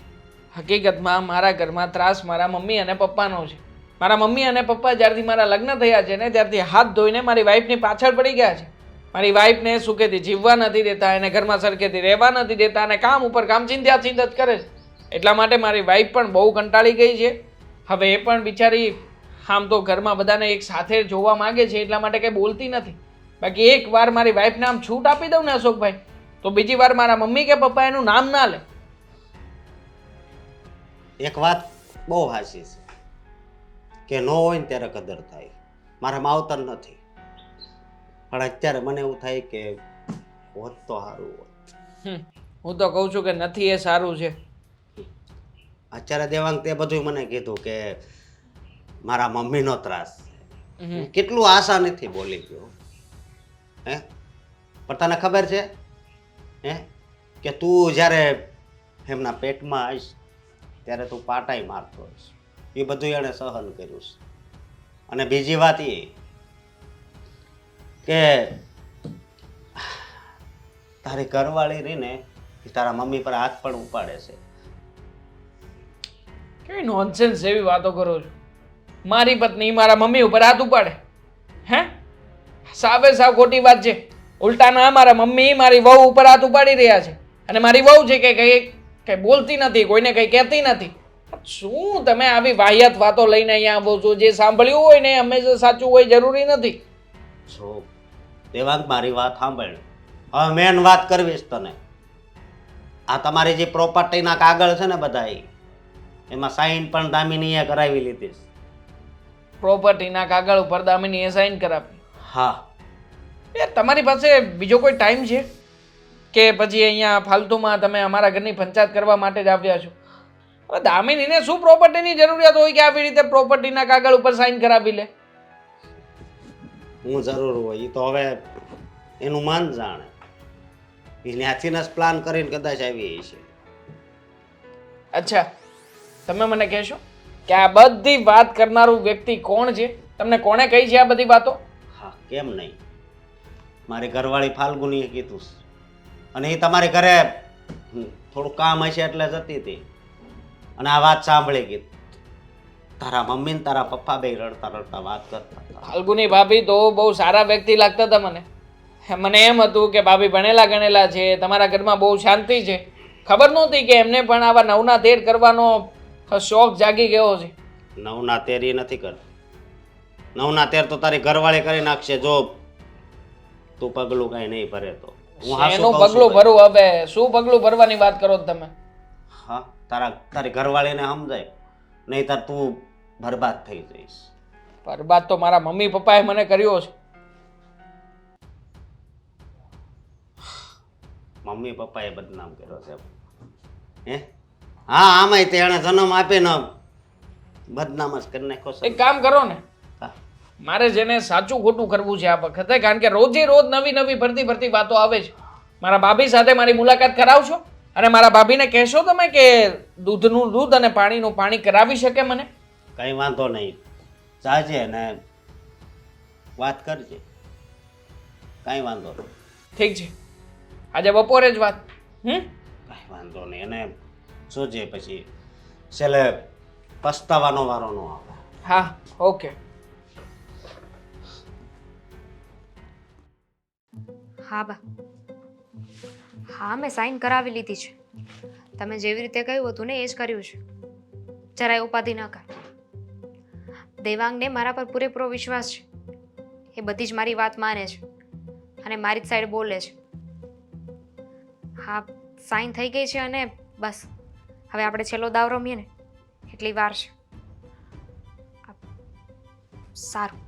હકીકતમાં મારા ઘરમાં ત્રાસ મારા મમ્મી અને પપ્પાનો છે. મારા મમ્મી અને પપ્પા જ્યારથી મારા લગ્ન થયા છે ને ત્યારથી હાથ ધોઈને મારી વાઈફની પાછળ પડી ગયા છે. મારી વાઈફને સુખેથી જીવવા નથી દેતા, એને ઘરમાં સરખેથી રહેવા નથી દેતા અને કામ ઉપર કામ ચિંતા જ કરે છે. એટલા માટે મારી વાઈફ પણ બહુ કંટાળી ગઈ છે. હવે એ પણ બિચારી આમ તો ઘરમાં બધાને એક સાથે જોવા માંગે છે એટલા માટે કંઈ બોલતી નથી. બાકી એકવાર મારી વાઈફને આમ છૂટ આપી દઉં ને અશોકભાઈ, તો બીજી વાર મારા મમ્મી કે પપ્પા એનું નામ ના લે. એક વાત બહુ હાસી છે કે ન હોય ને ત્યારે કદર થાય. મારા માવતર નથી, પણ અત્યારે મને એવું થાય કે હોત તો સારું હોત. હું તો કહું છું કે નથી એ સારું છે. અત્યારે દેવાંગ તે બધું મને કીધું કે મારા મમ્મીનો ત્રાસ છે. કેટલું આશા નથી બોલી ગયો હે. પણ તને ખબર છે હે કે તું જ્યારે એમના પેટમાં આવીશ ત્યારે તું પાટાઈ મારતો હોઈશ. એ બધું એણે સહન કર્યું છે. અને બીજી વાત એ કે તારી ઘરવાળી રહીને એ તારા મમ્મી પર હાથ પણ ઉપાડે છે. કેવી નોનસેન્સ જેવી વાતો કરો છો? મારી પત્ની મારા મમ્મી ઉપર હાથ ઉપાડે હે? સાવે સાવ ખોટી વાત છે. ઉલટાના મારા મમ્મી મારી વહુ ઉપર હાથ ઉપાડી રહ્યા છે અને મારી વહુ છે કે કઈ બોલતી નથી, કોઈને કઈ કહેતી નથી. શું તમે આવી વાહિયાત વાતો લઈને અહીંયા આવો છો? જે સાંભળ્યું હોય ને હંમેશા સાચું હોય જરૂરી નથી. જો દેવાંગ, મારી વાત સાંભળ. હવે મેન વાત કરવીશ તને. આ તમારી જે પ્રોપર્ટીના કાગળ છે ને બધા એમાં સાઈન પણ દામિનીએ કરાવી લીધી છે. પ્રોપર્ટીના કાગળ ઉપર દામિનીએ સાઈન કરાવી? હા. એ તમારી પાસે બીજો કોઈ ટાઈમ છે કે પછી અહીંયા ફાલતુમાં તમે અમારા ઘરની પંચાયત કરવા માટે જ આવ્યા છો? હવે દામિનીને શું પ્રોપર્ટીની જરૂરિયાત હોય કે આવી રીતે પ્રોપર્ટીના કાગળ ઉપર સાઈન કરાવી લે? હું જરૂર હોય એ તો હવે એનું મન જાણે. એ ત્યાંથી જ પ્લાન કરીને કદાચ આવી છે. અચ્છા, તમે મને કહેશો કે આ બધી વાત કરનારું વ્યક્તિ કોણ છે? તમને કોણે કહી છે આ બધી વાતો? હા, કેમ નહીં. મારી ઘરવાળી ફાલ્ગુનીએ કીધું છે. અને એ તમારે ઘરે થોડું કામ હશે એટલે જતી હતી અને આ વાત સાંભળી ગઈ. તારા મમ્મી ને તારા પપ્પા બે રડતા રડતા વાત કરતા હતા. ફાલ્ગુની ભાભી તો બહુ સારા વ્યક્તિ લાગતા હતા મને. મને એમ હતું કે ભાભી ભણેલા ગણેલા છે, તમારા ઘરમાં બહુ શાંતિ છે. ખબર નહોતી કે એમને પણ આવા નવના તેર કરવાનો શોખ જાગી ગયો છે. નવના તેર એ નથી કરતી. નવના તેર તો તારી ઘરવાળી કરી નાખશે જો તું પગલું કઈ નહીં ભરે તો. હું હાસું એનું કહું છું પગલું ભાઈ. ભરવું? હવે શું પગલું ભરવાની વાત કરો છો તમે? હા, તારી ઘરવાળીને સમજાય, નહીંતર તું બરબાદ થઈ જઈશ. બરબાદ તો મારા મમ્મી પપ્પાએ મને કર્યો છે. મમ્મી પપ્પાએ બદનામ કર્યો છે હે? હા, આમાંય તે એણે જન્મ આપીને બદનામ જ કરી નાખ્યો છે. એક કામ કરો ને, હા. મારે જેને સાચું ખોટું કરવું છે આ વખતે, કારણ કે રોજે રોજ નવી નવી ભરતી વાતો આવે છે. મારા ભાભી સાથે મારી મુલાકાત કરાવશો અને મારા ભાભીને કહેશો તમે કે દૂધનું દૂધ અને પાણીનું પાણી કરાવી શકે મને? કઈ વાંધો નહીં, જાજે ને વાત કરજે, કઈ વાંધો નહીં. ઠીક છે, આજે બપોરે જ વાત. કઈ વાંધો નહીં. એને જોજે પછી છેલ્લે પસ્તાવાનો વારો ન આવે. હા, ઓકે. હા બા, હા મેં સાઈન કરાવી લીધી છે. તમે જેવી રીતે કહ્યું હતું ને એ જ કર્યું છે. જરાય ઉપાધિ ન કર. દેવાંગને મારા પર પૂરેપૂરો વિશ્વાસ છે. એ બધી જ મારી વાત માને છે અને મારી જ સાઈડ બોલે છે. હા, સાઈન થઈ ગઈ છે અને બસ હવે આપણે છેલ્લો દાવ રમીએ ને એટલી વાર છે. સારું,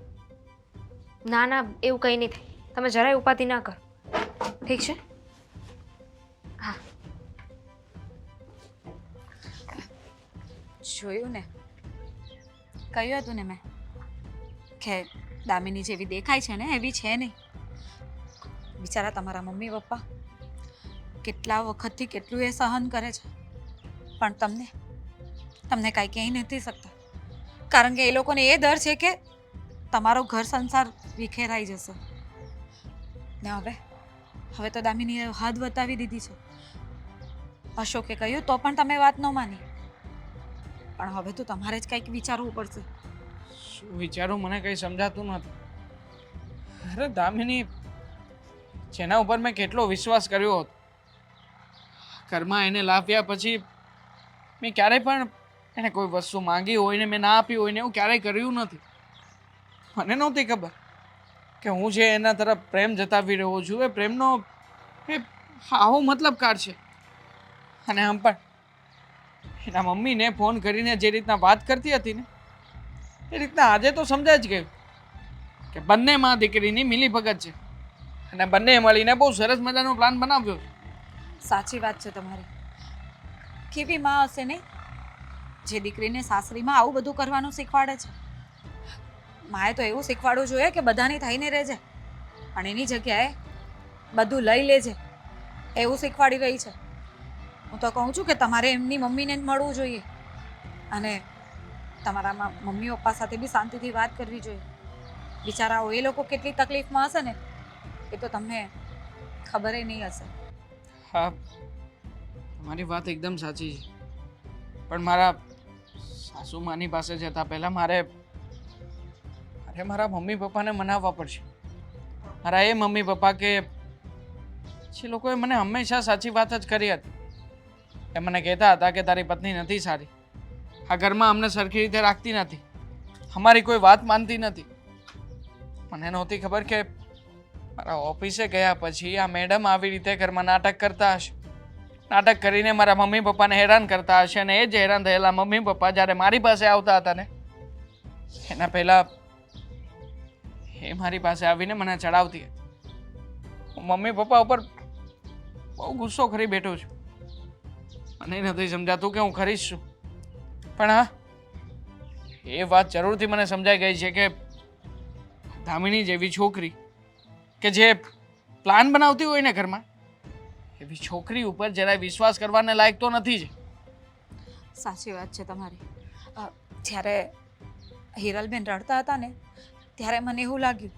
ના ના એવું કંઈ નહીં થાય. તમે જરાય ઉપાધિ ના કરો. ઠીક છે? હા. જોયું ને, કહ્યું હતું ને મેં કે દામિની જેવી દેખાય છે ને એવી છે નહીં. બિચારા તમારા મમ્મી પપ્પા કેટલા વખતથી કેટલું એ સહન કરે છે, પણ તમને કાંઈ કહી નથી શકતા, કારણ કે એ લોકોને એ ડર છે કે તમારો ઘર સંસાર વિખેરાઈ જશે. ને હવે તો દામિનીએ હદ બતાવી દીધી છે. અશોકે કહ્યું તો પણ તમે વાત ન માની, પણ હવે તો તમારે જ કંઈક વિચારવું પડશે. શું વિચારું મને કંઈ સમજાતું નથી. અરે દામિની, જેના ઉપર મેં કેટલો વિશ્વાસ કર્યો હતો, ઘરમાં એને લાવ્યા પછી મેં ક્યારેય પણ એને કોઈ વસ્તુ માંગી હોય ને મેં ના આપી હોય ને એવું ક્યારેય કર્યું નથી. મને નહોતી ખબર કે હું જે એના તરફ પ્રેમ જતાવી રહ્યો છું એ પ્રેમનો એ આવો મતલબ કાઢશે. અને આમ પણ એના મમ્મીને ફોન કરીને જે રીતના વાત કરતી હતી ને એ રીતના આજે તો સમજાય જ ગયું કે બંને માં દીકરીની મિલીભગત છે અને બંને મળીને બહુ સરસ મજાનો પ્લાન બનાવ્યો. સાચી વાત છે તમારી. કેવી માં હશે નહીં જે દીકરીને સાસરીમાં આવું બધું કરવાનું શીખવાડે છે. માએ તો એવું શીખવાડવું જોઈએ કે બધાની થઈને રહેજે, પણ એની જગ્યાએ બધું લઈ લેજે એવું શીખવાડી રહી છે. હું તો કહું છું કે તમારે એમની મમ્મીને જ મળવું જોઈએ અને તમારા મમ્મી પપ્પા સાથે બી શાંતિથી વાત કરવી જોઈએ. બિચારાઓ એ લોકો કેટલી તકલીફમાં હશે ને એ તો તમને ખબર નહીં હશે. હા, તમારી વાત એકદમ સાચી છે, પણ મારા સાસુમાની પાસે જતા પહેલાં મારે મારા મમ્મી પપ્પાને મનાવવા પડશે. મારા એ મમ્મી પપ્પા કે જે લોકોએ મને હંમેશા સાચી વાત જ કરી હતી. એ મને કહેતા હતા કે તારી પત્ની નથી સારી, આ ઘરમાં અમને સરખી રીતે રાખતી નથી, અમારી કોઈ વાત માનતી નથી. મને નહોતી ખબર કે મારા ઓફિસે ગયા પછી આ મેડમ આવી રીતે ઘરમાં નાટક કરતા હશે, નાટક કરીને મારા મમ્મી પપ્પાને હેરાન કરતા હશે, અને એ જ હેરાન થયેલા મમ્મી પપ્પા જ્યારે મારી પાસે આવતા હતા ને એના પહેલાં એ મારી પાસે આવીને મને ચડાવતી હતી. હું મમ્મી પપ્પા ઉપર બહુ ગુસ્સો કરી બેઠો છું. મને નથી સમજાતું કે હું કરીશ શું, પણ હા એ વાત જરૂરથી મને સમજાઈ ગઈ છે કે દામિની જેવી છોકરી કે જે પ્લાન બનાવતી હોય ને ઘરમાં એવી છોકરી ઉપર જરાય વિશ્વાસ કરવાને લાયક તો નથી જ. સાચી વાત છે તમારી. જ્યારે હિરલબેન રડતા હતા ને ત્યારે મને એવું લાગ્યું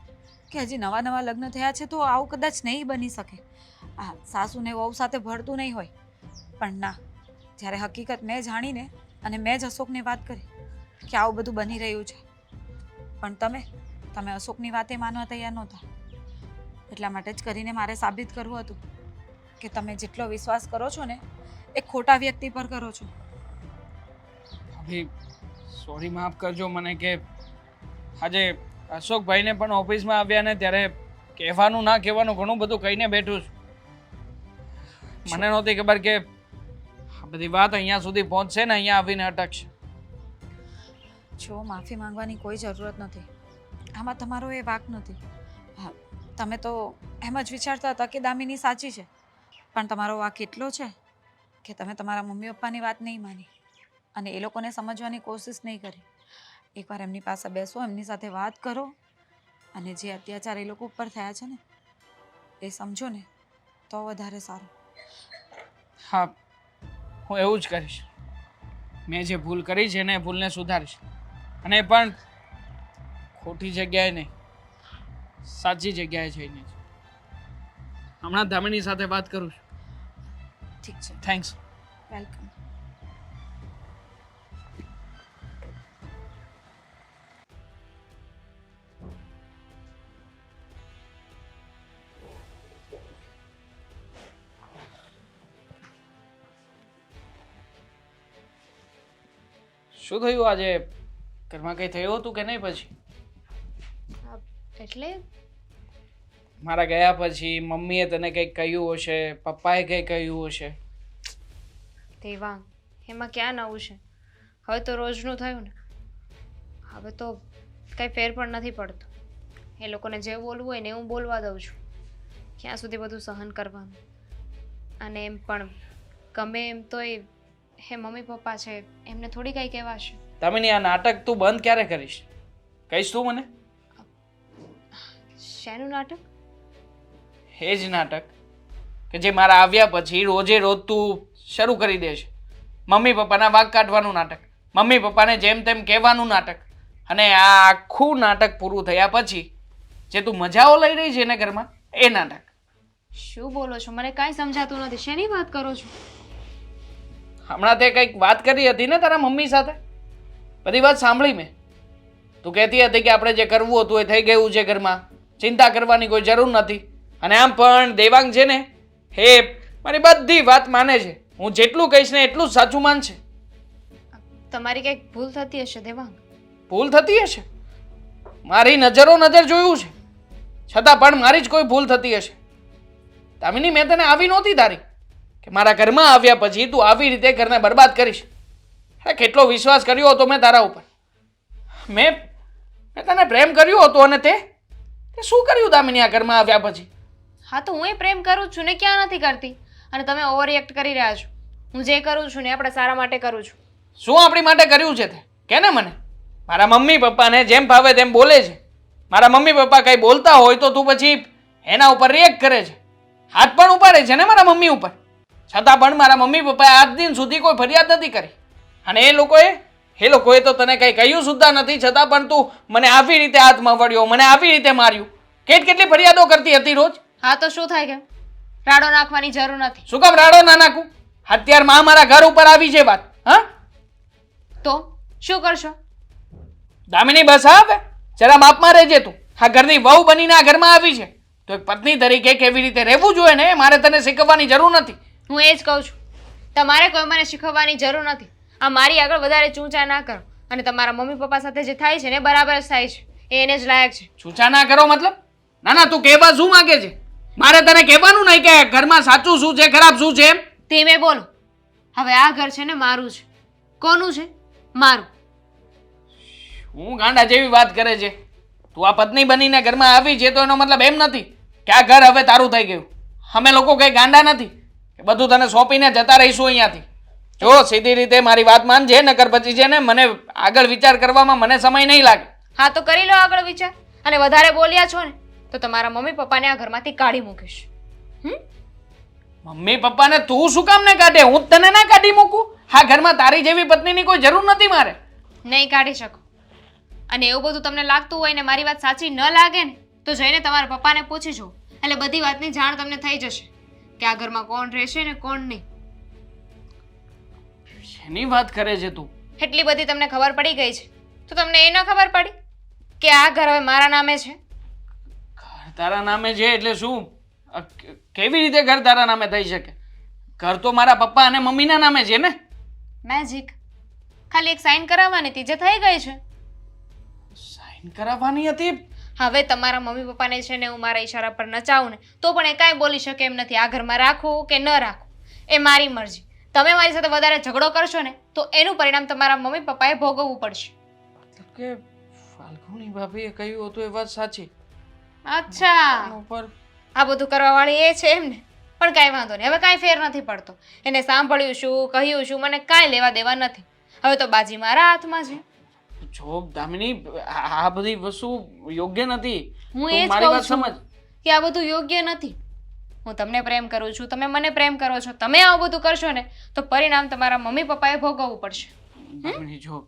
કે હજી નવા નવા લગ્ન થયા છે તો આવું કદાચ નહીં બની શકે. સાસુને વહુ સાથે ભળતું નહીં હોય, પણ ના, જ્યારે હકીકત મેં જાણીને અને મેં જ અશોકને વાત કરી કે આવું બધું બની રહ્યું છે, પણ તમે અશોકની વાતે માનવા તૈયાર નહોતા. એટલા માટે જ કરીને મારે સાબિત કરવું હતું કે તમે જેટલો વિશ્વાસ કરો છો ને એ ખોટા વ્યક્તિ પર કરો છો. ભાભી, સોરી, માફ કરજો મને કે આજે અશોકભાઈને પણ ઓફિસમાં આવ્યા ને ત્યારે કહેવાનું ના કહેવાનું ઘણું બધું કહીને બેઠું છું. મને નહોતી ખબર કે આ બધી વાત અહીંયા સુધી પહોંચશે ને અહીંયા આવીને અટકશે. જો માફી માંગવાની કોઈ જરૂરત નથી, આમાં તમારો એ વાંક નથી. હા, તમે તો એમ જ વિચારતા હતા કે દામિની સાચી છે, પણ તમારો વાંક એટલો છે કે તમે તમારા મમ્મી પપ્પાની વાત નહીં માની અને એ લોકોને સમજવાની કોશિશ નહીં કરી. એકવાર એમની પાસે બેસો, એમની સાથે વાત કરો અને જે અત્યાચાર એ લોકો ઉપર થયા છે ને એ સમજો ને તો વધારે સારું. હા, હું એવું જ કરીશ. મેં જે ભૂલ કરી છે ને એ ભૂલને સુધારીશ, અને પણ ખોટી જગ્યાએ નહીં, સાચી જગ્યાએ જઈને જ. હમણાં દામિની સાથે વાત કરું છું. ઠીક છે, થેન્ક્સ. વેલકમ. શું થયું આજે? ઘરમાં કંઈ થયું હતું કે નહીં? પછી એટલે મારા ગયા પછી મમ્મીએ તને કંઈક કહ્યું હશે, પપ્પાએ કંઈક કહ્યું હશે. દેવાંગ, એમાં ક્યાં નવું છે? હવે તો રોજનું થયું ને, હવે તો કંઈ ફેર પણ નથી પડતો. એ લોકોને જે બોલવું હોય ને હું બોલવા દઉં છું. ક્યાં સુધી બધું સહન કરવાનું? અને એમ પણ ગમે એમ તોય હે મમ્મી પપ્પા છે, એમને થોડી કાંઈ કહેવાશે. દામિની, આ નાટક તું બંધ ક્યારે કરીશ? કહીશ તું મને? શેનું નાટક? એ જ નાટક કે જે મારા આવ્યા પછી રોજે રોજ તું શરૂ કરી દે છે. મમ્મી પપ્પાના વાંક કાઢવાનું નાટક, મમ્મી પપ્પાને જેમ તેમ કહેવાનું નાટક, અને આ આખું નાટક પૂરું થયા પછી જે તું મજાઓ લઈ રહી છે ને ઘરમાં, એ નાટક. શું બોલો છો? મને કાંઈ સમજાતું નથી. શેની વાત કરો છો? હમણાં તે કંઈક વાત કરી હતી ને તારા મમ્મી સાથે? બધી વાત સાંભળી મેં. તું કહેતી હતી કે આપણે જે કરવું હતું એ થઈ ગયું છે ઘરમાં, ચિંતા કરવાની કોઈ જરૂર નથી. અને આમ પણ દેવાંગ છે ને, હે મારી બધી વાત માને છે. હું જેટલું કહીશ ને એટલું જ સાચું માનશે. તમારી કંઈક ભૂલ થતી હશે દેવાંગ. ભૂલ થતી હશે? મારી નજરો નજર જોયું છે, છતાં પણ મારી જ કોઈ ભૂલ થતી હશે. દામિની, મેં તને આવી નહોતી ધારી કે મારા ઘરમાં આવ્યા પછી તું આવી રીતે ઘરને બરબાદ કરીશ. અરે કેટલો વિશ્વાસ કર્યો હતો મેં તારા ઉપર. મેં તને પ્રેમ કર્યો હતો અને તે શું કર્યું દામિની આ ઘરમાં આવ્યા પછી? હા તો હું એ પ્રેમ કરું જ છું ને, ક્યાં નથી કરતી? અને તમે ઓવર રિએક્ટ કરી રહ્યા છો. હું જે કરું છું ને આપણા સારા માટે કરું છું. શું આપણી માટે કર્યું છે તે કે ને મને? મારા મમ્મી પપ્પાને જેમ ભાવે તેમ બોલે છે. મારા મમ્મી પપ્પા કંઈ બોલતા હોય તો તું પછી એના ઉપર રિએક્ટ કરે છે, હાથ પણ ઉપાડે છે ને મારા મમ્મી ઉપર. છતાં પણ મારા મમ્મી પપ્પાએ આજ દિન સુધી કોઈ ફરિયાદ નથી કરી. અને એ લોકોએ તો તને કંઈ કહ્યું સુદ્ધા નથી, છતાં પણ તું મને આવી રીતે હાથમાં વળ્યો, મને આવી રીતે માર્યું. કેટલી ફરિયાદો કરતી હતી રોજ. હા તો શું થાય? કેમ રાડો નાખવાની જરૂર નથી. શું કામ રાડો ના નાખું? અત્યારમાં મારા ઘર ઉપર આવી છે વાત. હા તો શું કરશો? દામિની, બસ હવે જરા માપમાં રહેજે તું. આ ઘરની વહુ બનીને આ ઘરમાં આવી છે તો એક પત્ની તરીકે કેવી રીતે રહેવું જોઈએ ને મારે તને શીખવવાની જરૂર નથી. હું એ જ કહું છું, તમારે કોઈ મને શીખવવાની જરૂર નથી. આ મારી આગળ વધારે ચૂંચા ના કરો. અને તમારા મમ્મી પપ્પા સાથે જે થાય છે ને બરાબર જ થાય છે, એ એને જ લાયક છે. છૂછા ના કરો મતલબ? ના ના, તું કહેવા શું માંગે છે? મારે તને કહેવાનું નહીં કે ઘરમાં સાચું શું છે, ખરાબ શું છે એમ? ધીમે બોલો. હવે આ ઘર છે ને મારું છે. કોનું છે? મારું. હું ગાંડા જેવી વાત કરે છે. તું આ પત્ની બનીને ઘરમાં આવી છે તો એનો મતલબ એમ નથી કે આ ઘર હવે તારું થઈ ગયું. અમે લોકો કંઈ ગાંડા નથી કે બધું તને સોંપીને જતા રહીશું અહીંયાથી. જો સીધી રીતે મારી વાત માનજે, નકર પછી છે ને મને આગળ વિચાર કરવામાં મને સમય નહીં લાગે. હા તો કરી લો આગળ વિચાર. અને વધારે બોલ્યા છો ને તો તમારા મમ્મી પપ્પાને આ ઘરમાંથી કાઢી મૂકીશ. મમ્મી પપ્પાને તું શું કામ ને કાઢે? હું જ તને ના કાઢી મૂકું? આ ઘરમાં તારી જેવી પત્નીની કોઈ જરૂર નથી મારે. નહીં કાઢી શકો. અને એવું બધું તમને લાગતું હોય ને મારી વાત સાચી ન લાગે ને તો જઈને તમારા પપ્પાને પૂછી જુઓ. એટલે બધી વાતની જાણ તમને થઈ જશે કે આ ઘરમાં કોણ રહેશે ને કોણ નહીં. શેની વાત કરે છે તું? એટલી બધી તમને ખબર પડી ગઈ છે તો તમને એ ન ખબર પડી કે આ ઘર હવે મારા નામે છે? ઘર તારા નામે છે એટલે શું? કેવી રીતે ઘર તારા નામે થઈ શકે? ઘર તો મારા પપ્પા અને મમ્મીના નામે છે ને. મેજિક. ખાલી એક સાઈન કરાવવાની હતી જે થઈ ગઈ છે. સાઈન કરાવવાની હતી? હવે તમારા મમ્મી પપ્પાને છે ને હું મારા ઈશારા પર નચાવું ને તો પણ એ કાંઈ બોલી શકે એમ નથી. આ ઘરમાં રાખવું કે ન રાખવું એ મારી મરજી. તમે મારી સાથે વધારે ઝઘડો કરશો ને તો એનું પરિણામ તમારા મમ્મી પપ્પાએ ભોગવવું પડશે. મતલબ કે ફાલ્ગુની ભાભીએ કહ્યું હતું એ વાત સાચી. અચ્છા, ઉપર આ બધું કરવા વાળી એ છે એમ ને? પણ કાંઈ વાંધો નહીં, હવે કાંઈ ફેર નથી પડતો. એને સાંભળ્યું શું કહ્યું શું મને કાંઈ લેવા દેવા નથી. હવે તો બાજી મારા હાથમાં છે. જો દામિની, આ બધી વસ્તુ યોગ્ય નથી. હું તું એ જ મારી કહું વાત છું સમજ. કે આ બધું યોગ્ય નથી. હું તમને પ્રેમ કરું છું, તમે મને પ્રેમ કરો છો. તમે આવું બધું કરશો ને તો પરિણામ તમારા મમ્મી પપ્પાએ ભોગવવું પડશે. દામિની, જો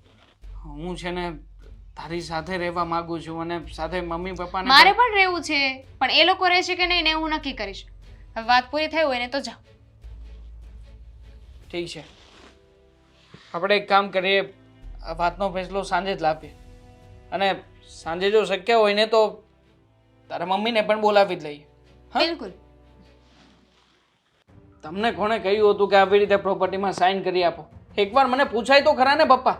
હું છે ને તારી સાથે રહેવા માંગુ છું અને સાથે મમ્મી પપ્પાને મારે પણ રહેવું છે, પણ એ લોકો રહેશે કે નહીં ને હું નક્કી કરીશ. હવે વાત પૂરી થઈ હોય ને તો જાઓ. ઠીક છે, આપણે એક કામ કરીએ, આ વાતનો ફેસલો સાંજે જ લાવીએ. અને સાંજે જો શક્ય હોય ને તો તારા મમ્મીને પણ બોલાવી જ લઈએ. હા? બિલકુલ. તમને કોણે કહ્યું હતું કે આવી રીતે પ્રોપર્ટીમાં સાઈન કરી આપો? એકવાર મને પૂછાય તો ખરા ને પપ્પા.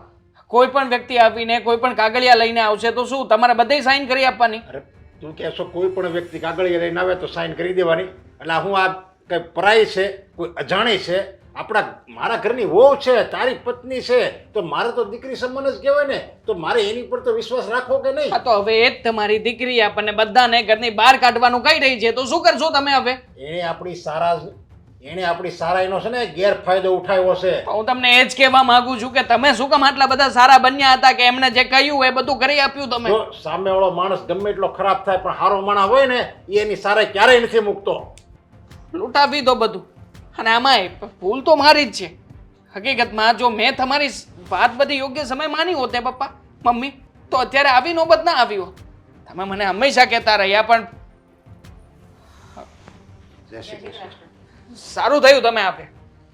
કોઈ પણ વ્યક્તિ આવીને કોઈ પણ કાગળિયા લઈને આવશે તો શું તમારે બધે સાઈન કરી આપવાની? અરે તું કહેશો કોઈ પણ વ્યક્તિ કાગળિયા લઈને આવે તો સાઈન કરી દેવાની? એટલે હું આ કંઈ પરાઈ છે, કોઈ અજાણી છે, આપણા મારા ઘરની વહુ છે, તારી પત્ની છે, તો મારે તો દીકરી સમાન જ કહેવાય ને. તો મારે એની પર તો વિશ્વાસ રાખવો કે નહીં? હા તો હવે એ જ તમારી દીકરી આપણને બધાને ઘરની બહાર કાઢવાનું કહી રહી છે, તો શું કરશો તમે હવે? એણે આપણી સારાઈનો છે ને ગેરફાયદો ઉઠાવ્યો છે. હું તમને એ જ કહેવા માંગુ છું કે તમે શું કામ આટલા બધા સારા બન્યા હતા કે એમને જે કહ્યું એ બધું કરી આપ્યું તમે? જો સામેવાળો માણસ ગમે એટલો ખરાબ થાય પણ સારો માણસ હોય ને એ એની સારાઈ ક્યારેય નથી મૂકતો. લૂંટાવી દો બધું. અને આમાંય ભૂલ તો મારી જ છે. હકીકતમાં જો મેં તમારી વાત બધી યોગ્ય સમય માની હોતે પપ્પા મમ્મી, તો અત્યારે આવી નોબત ના આવી હોત. તમે મને હંમેશા કહેતા રહ્યા પણ જય શ્રી કૃષ્ણ. સારું થયું તમે આપે.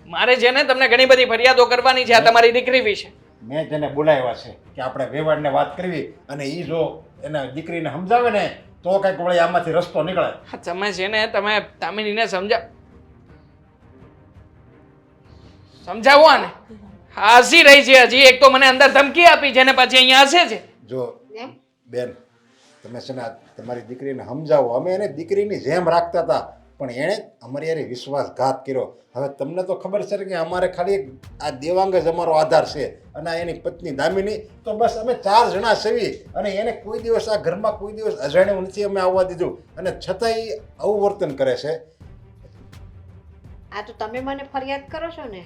મારે છે ને તમને ઘણી બધી ફરિયાદો કરવાની છે આ તમારી દીકરી વિશે. મેં જેને બોલાવ્યા છે કે આપણે વ્યવહારને વાત કરવી અને એ જો એના દીકરીને સમજાવે ને તો કંઈક વળી આમાંથી રસ્તો નીકળે. હા, તમે છે ને તમે દામિનીને સમજાવો ને. હા, હસી રહી છે હજી. એક તો મને અંદર ધમકી આપી છે ને પછી અહીંયા હસે છે. જો બેન તમે છે ને તમારી દીકરીને સમજાવો. અમે એને દીકરીની જેમ રાખતા હતા પણ એણે અમારી યારે વિશ્વાસઘાત કર્યો. હવે તમને તો ખબર છે કે અમારે ખાલી આ દેવાંગ જ અમારો આધાર છે અને આ એની પત્ની દામિની, તો બસ અમે 4 જણા સેવી અને એને કોઈ દિવસ આ ઘરમાં કોઈ દિવસ અજાણ્યું નથી અમે આવવા દીધું અને છતાંય આવું વર્તન કરે છે. આ તો તમે મને ફરિયાદ કરો છો ને,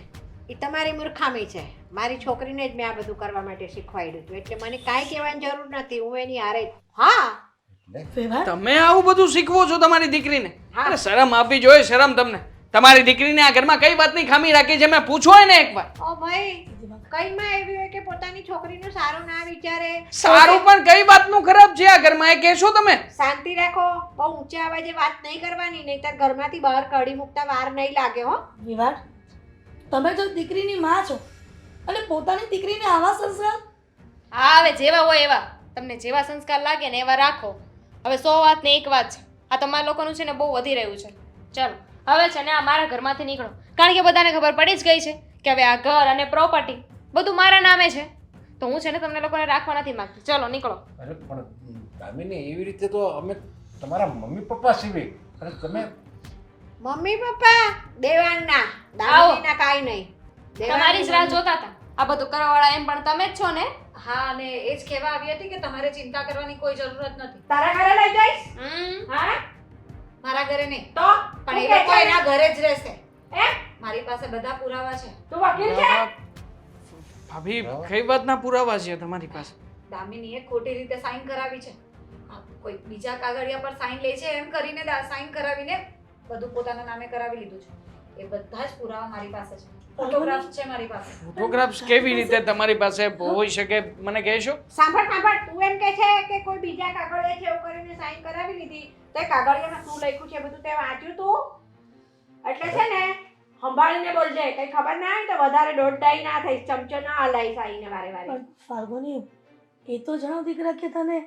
એ તમારી મૂર્ખામી છે. મારી છોકરીને જ મેં આ બધું કરવા માટે શીખવાડ્યું હતું, એટલે મને કાંઈ કહેવાની જરૂર નથી. હું એની હારે હા. વ્યવહાર તમે આવું બધું શીખવો છો તમારી દીકરીને? હા. અરે શરમ આપવી જોઈએ, શરમ તમને. તમારી દીકરીને આ ઘરમાં કઈ વાતની ખામી રાખી છે મેં પૂછો ને એકવાર. ઓ ભાઈ, કઈમાં એવી હોય કે પોતાની છોકરીનું સારું ના વિચારે? સારું પણ કઈ વાતનું ખરાબ છે આ ઘરમાં એ કહેશો તમે? શાંતિ રાખો, બહુ ઊંચા અવાજે વાત નહીં કરવાની, નહીંતર ઘરમાંથી બહાર કાઢી મૂકતા વાર નહીં લાગે હો. વિવાદ, તમે તો દીકરીની માં છો અને પોતાની દીકરીને આવા સંસ્કાર? હા, હવે જેવા હોય એવા તમને જેવા સંસ્કાર લાગે ને એવા રાખો. હવે 100 વાત ને એક વાત છે, આ તમારા લોકોનું છે ને બહુ વધી રહ્યું છે. ચાલો હવે છે ને આ મારા ઘરમાંથી નીકળો, કારણ કે બધાને ખબર પડી જ ગઈ છે કે હવે આ ઘર અને પ્રોપર્ટી બધું મારા નામે છે, તો હું છે ને તમને લોકોને રાખવા નથી માંગતી. ચલો નીકળો. અરે પણ દામિની એવી રીતે તો અમે તમારા મમ્મી પપ્પા સિવાય અને તમે મમ્મી પપ્પા દેવાંગના, દામિનીના કાંઈ નહીં. તમારી જ રાહ જોતા હતા. આ બધું કરવાવાળા એમ પણ તમે જ છો ને. હા, અને એ જ કહેવા આવી હતી કે તમારે ચિંતા કરવાની કોઈ જરૂરત નથી. તારા ઘરે લઈ જઈશ? હા, મારા ઘરે નહીં, તો પણ એ તું કે લોકો છે? એના ઘરે જ રહેશે. એમ? મારી પાસે બધા પુરાવા છે. તું વકીલ છે? ભાભી કઈ વાતના પુરાવા છે તમારી પાસે? દામિનીએ ખોટી રીતે સાઈન કરાવી છે. આ કોઈ બીજા કાગળિયા પર સાઈન લે છે એમ કરીને સાઈન કરાવીને બધું પોતાના નામે કરાવી લીધું છે. એ બધા જ પુરાવા મારી પાસે છે. ફોટોગ્રાફ્સ છે મારી પાસે. ફોટોગ્રાફ્સ કેવી રીતે તમારી પાસે હોઈ શકે મને કહેશો? સાંભળ સાંભળ, તું એમ કે છે કે કોઈ બીજા કાગળે છે એવું કરીને સાઈન કરાવી લીધી, તે કાગળિયામાં શું લખ્યું છે બધું તે વાંચ્યું તું? એટલે છે ને સંભાળીને બોલજે, કઈ ખબર ના હોય તો વધારે દોડડાઈ ના થઈ, ચમચો ના હલાઈશ આઈને વારે વારે. પણ ફાલ્ગુની, એ તો જણાવ દીકરા કે તને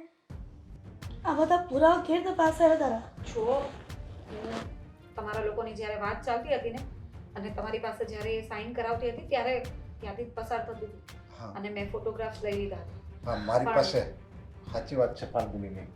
આ બધા પુરાવા કેર તો પાસે આવે તારા? જો હું તમારા લોકોની જ્યારે વાત ચાલતી હતી ને અને તમારી પાસે જ્યારે એ સાઈન કરાવતી હતી ત્યારે ત્યાંથી જ પસાર થતી હતી હા. અને મેં ફોટોગ્રાફ્સ લઈ લીધા હતા. હા, મારી પાસે સાચી વાત છે ફાલ્ગુનીની.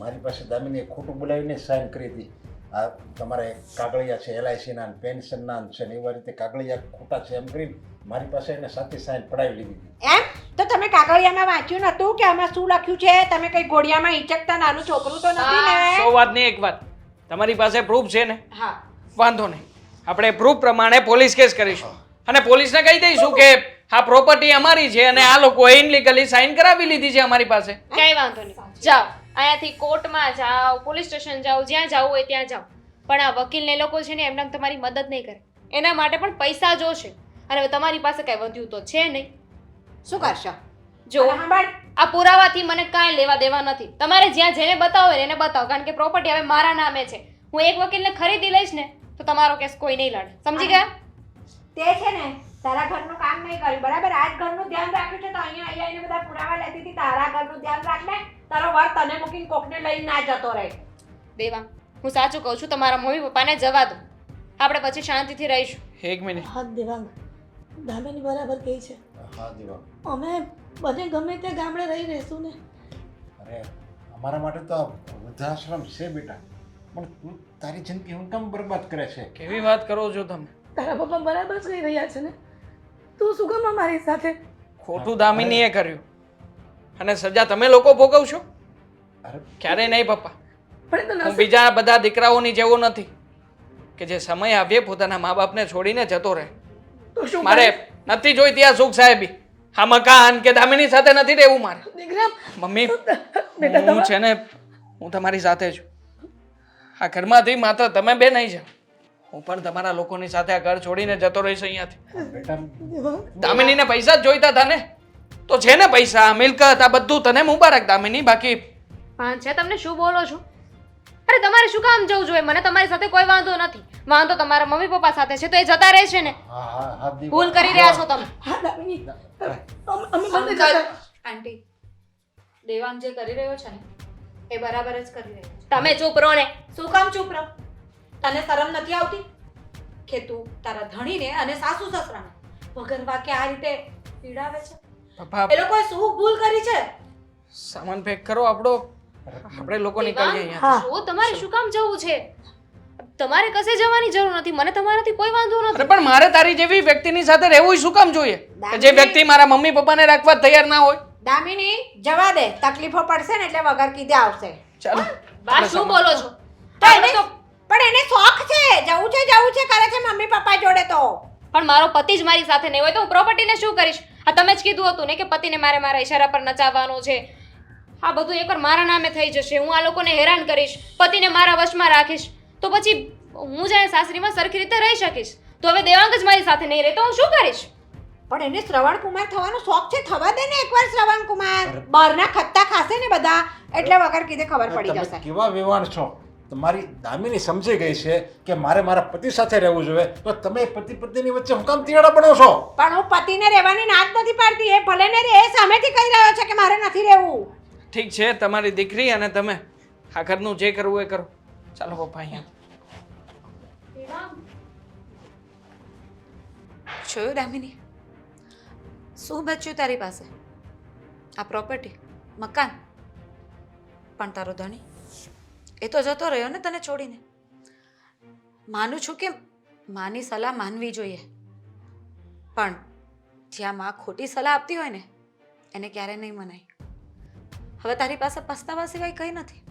મારી પાસે દામિનીએ ખોટું બોલાવીને સાઈન કરી હતી. આ તમારે કાગળિયા છે LICના પેન્શનના છે ને એવા રીતે કાગળિયા ખોટા છે એમ કરીને મારી પાસે એને સાચી સાઈન પડાવી લીધી હતી. એમ? તો તમે કાગળિયામાં વાંચ્યું નતું કે આમાં શું લખ્યું છે? તમે કઈ ઘોડિયામાં ઈચકતા નાનું છોકરું તો નથી ને? 100 વાત ની એક વાત. તમારી પાસે પ્રૂફ છે ને? હા, વાંધો નહીં, આપણે પ્રૂફ પ્રમાણે પોલીસ કેસ કરીશું અને પોલીસને કહી દઈશું કે આ પ્રોપર્ટી અમારી છે અને આ લોકોએ ઇનલીગલી સાઈન કરાવી લીધી છે અમારી પાસે. કઈ વાંધો નહીં, જાઓ અહીંયાથી કોર્ટમાં જાઓ, પોલીસ સ્ટેશન જાઓ, જ્યાં જવું હોય ત્યાં જાઓ. પણ આ વકીલને લોકો છે ને એમને તમારી મદદ નહીં કરે. એના માટે પણ પૈસા જોશે અને હવે તમારી પાસે કઈ વધ્યું તો છે નહીં. શું કરશો? જો અને સાંભળ, આ પુરાવાથી મને કાંઈ લેવા દેવા નથી. તમારે જ્યાં જેને બતાવો હોય એને બતાવો, કારણ કે પ્રોપર્ટી હવે મારા નામે છે. હું એક વકીલને ખરીદી લઈશ ને તો તમારો કેસ કોઈ નહીં લડે. સમજી ગયા? તે છે ને તારા ઘરનું કામ નહીં કર્યું, બરાબર? આજ ઘરનું ધ્યાન રાખ્યું છે તો અહીંયા આવીને બધા પુરાવા લેતી હતી. તારા ઘરનું ધ્યાન રાખ ને, તારો વર તને મૂકીને કોકને લઈને ના જતો રહે. દેવાંગ, હું સાચું કહું છું, તમારા મમ્મી પપ્પાને જવા દો. આપણે પછી શાંતિથી રહીશું. એક મિનિટ. હા દેવાંગ, દામિની બરાબર કહે છે. હા દેવા, અમે બધે ગમે તે ગામડે રહી રહીશું ને. અરે અમારા માટે તો આ વૃદ્ધાશ્રમ છે બેટા, પણ તું તારી જિંદગી હું કેમ બરબાદ કરે છે? કેવી વાત કરો છો તમે? તારા પપ્પા બરાબર જ કહી રહ્યા છે ને? તું શું કામ મારી સાથે? ખોટું દામિનીએ કર્યું અને સજા તમે લોકો ભોગવશો? ક્યારેય નહીં પપ્પા. પણ એ તો હું નસીબ. બીજા બધા દીકરાઓની જેવો નથી કે જે સમય આવ્યે પોતાના મા બાપને છોડીને જતો રહે. તો શું મારે નથી જોઈતી આ સુખ સાહેબી, આ મકાન કે દામિની સાથે નથી રહેવું મારે. દીકરા મમ્મી બેટા હું છે ને હું તમારી સાથે છું. આ ઘરમાંથી માત્ર તમે બે નહીં જાઓ, હું પણ તમારા લોકોની સાથે આ ઘર છોડીને જતો રહીશ અહીંયાથી. બેટા દામિનીને પૈસા જ જોઈતા હતા ને, તો છે ને પૈસા મિલકત આ બધું તને મુબારક દામિની. બાકી હા છે, તમને શું બોલો છો? અરે તમારે શું કામ જવું જોઈએ? મને તમારી સાથે કોઈ વાંધો નથી. વાંધો તમારા મમ્મી પપ્પા સાથે છે તો એ જતા રહે છે ને. હા હા હા દીવા. ભૂલ કરી રહ્યા છો તમે. હા દામિની, અમે બંને જતા. આંટી, દેવાંગ જે કરી રહ્યો છે ને એ બરાબર જ કરી રહ્યો છે. તમે ચૂપ રહો ને. શું કામ ચૂપ રહો? તને શરમ નથી આવતી કે તું તારા ધણીને અને સાસુ સસરાને વગર વાકે આ રીતે પીડાવે છે? પપ્પા એ લોકોએ શું ભૂલ કરી છે? સામાન પેક કરો, આપણે લોકો નીકળીએ અહીંયા. હા શું તમારે શું કામ જવું છે? તમારે કશે જવાની જરૂર નથી. મને તમારાથી કોઈ વાંધો અરે નથી. પણ મારે તારી જેવી વ્યક્તિની સાથે રહેવું શું કામ જોઈએ કે જે વ્યક્તિ મારા મમ્મી પપ્પાને રાખવા તૈયાર ના હોય? દામિની જવા દે, તકલીફો પડશે ને એટલે વગર કીધે આવશે. ચાલો બા શું બોલો છો? તો આપણે એને- તો પણ એને શોખ છે, જવું છે કરે છે મમ્મી પપ્પા જોડે તો. પણ મારો પતિ જ મારી સાથે નહીં હોય તો હું પ્રોપર્ટીને શું કરીશ? આ તમે જ કીધું હતું ને કે પતિને મારે મારા ઈશારા પર નચાવવાનો છે. આ બધું એકવાર મારા નામે થઈ જશે. હું આ લોકોને હેરાન કરીશ, પતિને મારા વશમાં રાખીશ, તો પછી હું જાય સાસરીમાં સરખી રીતે રહી શકીશ. તો હવે દેવાંગ જ મારી સાથે નહીં રહે તો હું શું કરીશ? પણ એને શ્રવણ કુમાર થવાનો શોખ છે, થવા દે ને એકવાર શ્રવણ કુમાર. બહારના ખત્તા ખાશે ને બધા એટલે વગર કીધે ખબર પડી તમે જશે. કેવા વેવાણ છો? તમારી દામિની સમજી ગઈ છે કે મારે મારા પતિ સાથે રહેવું જોઈએ, તો તમે પતિ પત્નીની વચ્ચે હું કામ તિરાડા બનો છો? પણ હું પતિને રહેવાની ના જ નથી પાડતી, એ ભલે ને રે, એ સામેથી કહી રહ્યો છે કે મારે નથી રહેવું. ઠીક છે, તમારી દીકરી અને તમે આ ઘરનું જે કરવું એ કરો. ચાલો પપ્પા અહીંયા. જોયું દામિની, શું બચ્યું તારી પાસે? આ પ્રોપર્ટી, મકાન. પણ તારો ધણી એ તો જતો રહ્યો ને તને છોડીને. માનું છું કે માની સલાહ માનવી જોઈએ, પણ જ્યાં માં ખોટી સલાહ આપતી હોય ને એને ક્યારે નહીં મનાય. હવે તારી પાસે પસ્તાવા સિવાય કંઈ નથી.